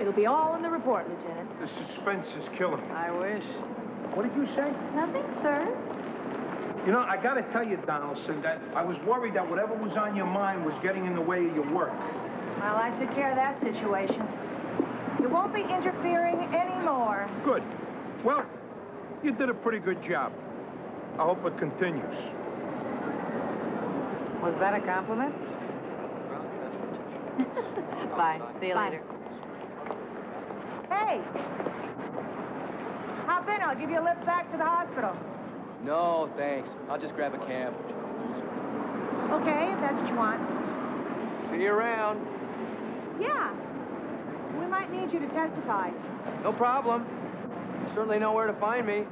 It'll be all in the report, Lieutenant. The suspense is killing me. I wish. What did you say? Nothing, sir. You know, I gotta tell you, Donaldson, that I was worried that whatever was on your mind was getting in the way of your work. Well, I took care of that situation. You won't be interfering anymore. Good. Well, you did a pretty good job. I hope it continues. Was that a compliment? Bye. See you later. Hey! Hop in. I'll give you a lift back to the hospital. No, thanks. I'll just grab a cab. Okay, if that's what you want. See you around. Yeah. We might need you to testify. No problem. You certainly know where to find me.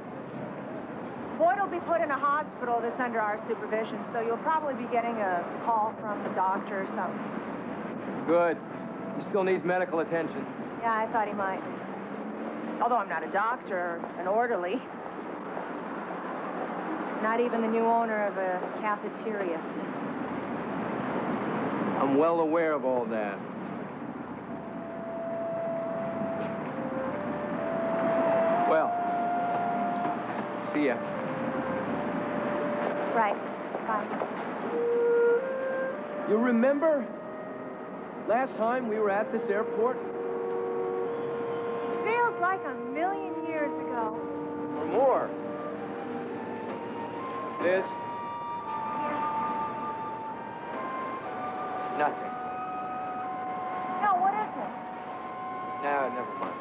Boyd will be put in a hospital that's under our supervision, so you'll probably be getting a call from the doctor or something. Good. He still needs medical attention. Yeah, I thought he might. Although I'm not a doctor or an orderly. Not even the new owner of a cafeteria. I'm well aware of all that. Well, see ya. Right. Bye. You remember last time we were at this airport? Feels like a million years ago. Or more. Liz? Yes. Nothing. No, what is it? No, never mind.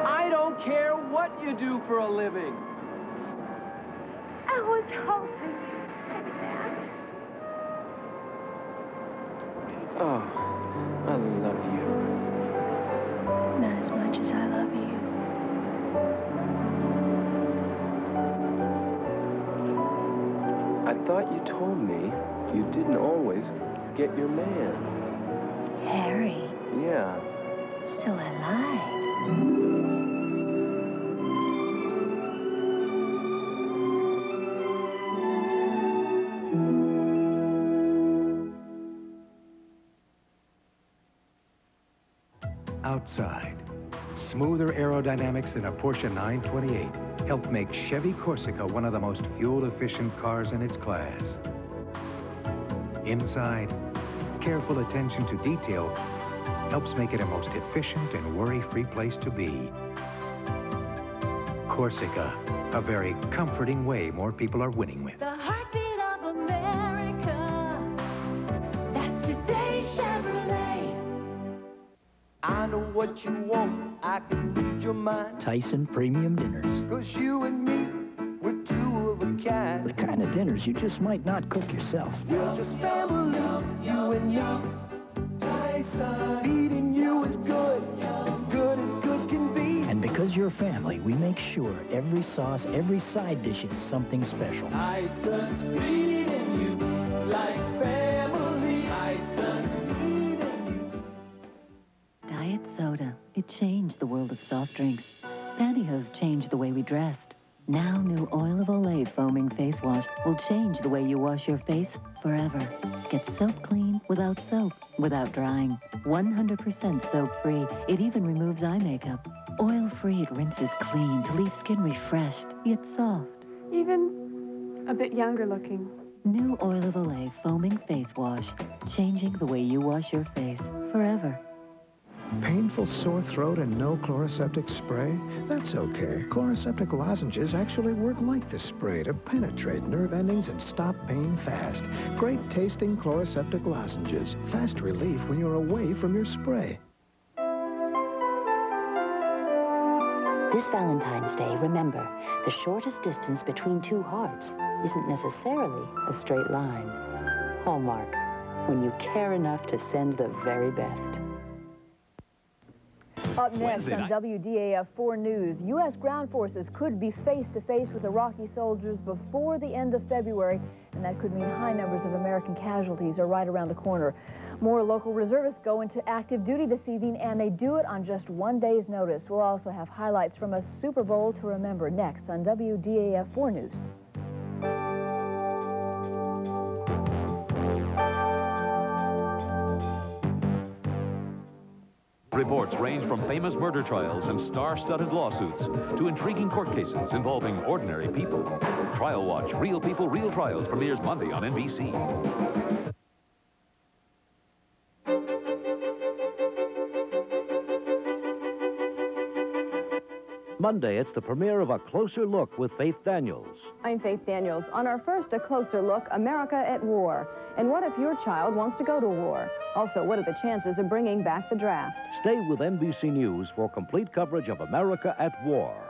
I don't care what you do for a living. I was hoping you'd say that. Oh, I love you. Not as much as I love you. I thought you told me you didn't always get your man. Harry, Yeah. so I lied. Outside, smoother aerodynamics than a Porsche 928 helped make Chevy Corsica one of the most fuel-efficient cars in its class. Inside, careful attention to detail helps make it a most efficient and worry-free place to be. Corsica, a very comforting way more people are winning with. The heartbeat of America. That's today's Chevrolet. I know what you want, I can read your mind. Tyson Premium Dinners. 'Cause you and me, we're two of a kind. The kind of dinners you just might not cook yourself. We're just family, you and me. Tyson. Feeding you is good as good can be. And because you're family, we make sure every sauce, every side dish is something special. Tyson's feeding you like family. Tyson's feeding you. Diet soda. It changed the world of soft drinks. Pantyhose changed the way we dressed. Now new Oil of Olay foaming face wash will change the way you wash your face forever. Get soap clean without soap, without drying. 100% soap-free. It even removes eye makeup. Oil-free, it rinses clean to leave skin refreshed, yet soft. Even a bit younger looking. New Oil of Olay foaming face wash. Changing the way you wash your face forever. Painful sore throat and no chloroseptic spray? That's okay. Chloroseptic lozenges actually work like the spray to penetrate nerve endings and stop pain fast. Great tasting chloroseptic lozenges. Fast relief when you're away from your spray. This Valentine's Day, remember, the shortest distance between two hearts isn't necessarily a straight line. Hallmark, when you care enough to send the very best. Up next on WDAF 4 News, U.S. ground forces could be face-to-face with Iraqi soldiers before the end of February, and that could mean high numbers of American casualties are right around the corner. More local reservists go into active duty this evening, and they do it on just one day's notice. We'll also have highlights from a Super Bowl to remember next on WDAF 4 News. reports range from famous murder trials and star-studded lawsuits to intriguing court cases involving ordinary people. Trial Watch, Real People, Real Trials premieres Monday on NBC. Monday, it's the premiere of A Closer Look with Faith Daniels. I'm Faith Daniels. On our first A Closer Look, America at War. And what if your child wants to go to war? Also, what are the chances of bringing back the draft? Stay with NBC News for complete coverage of America at War.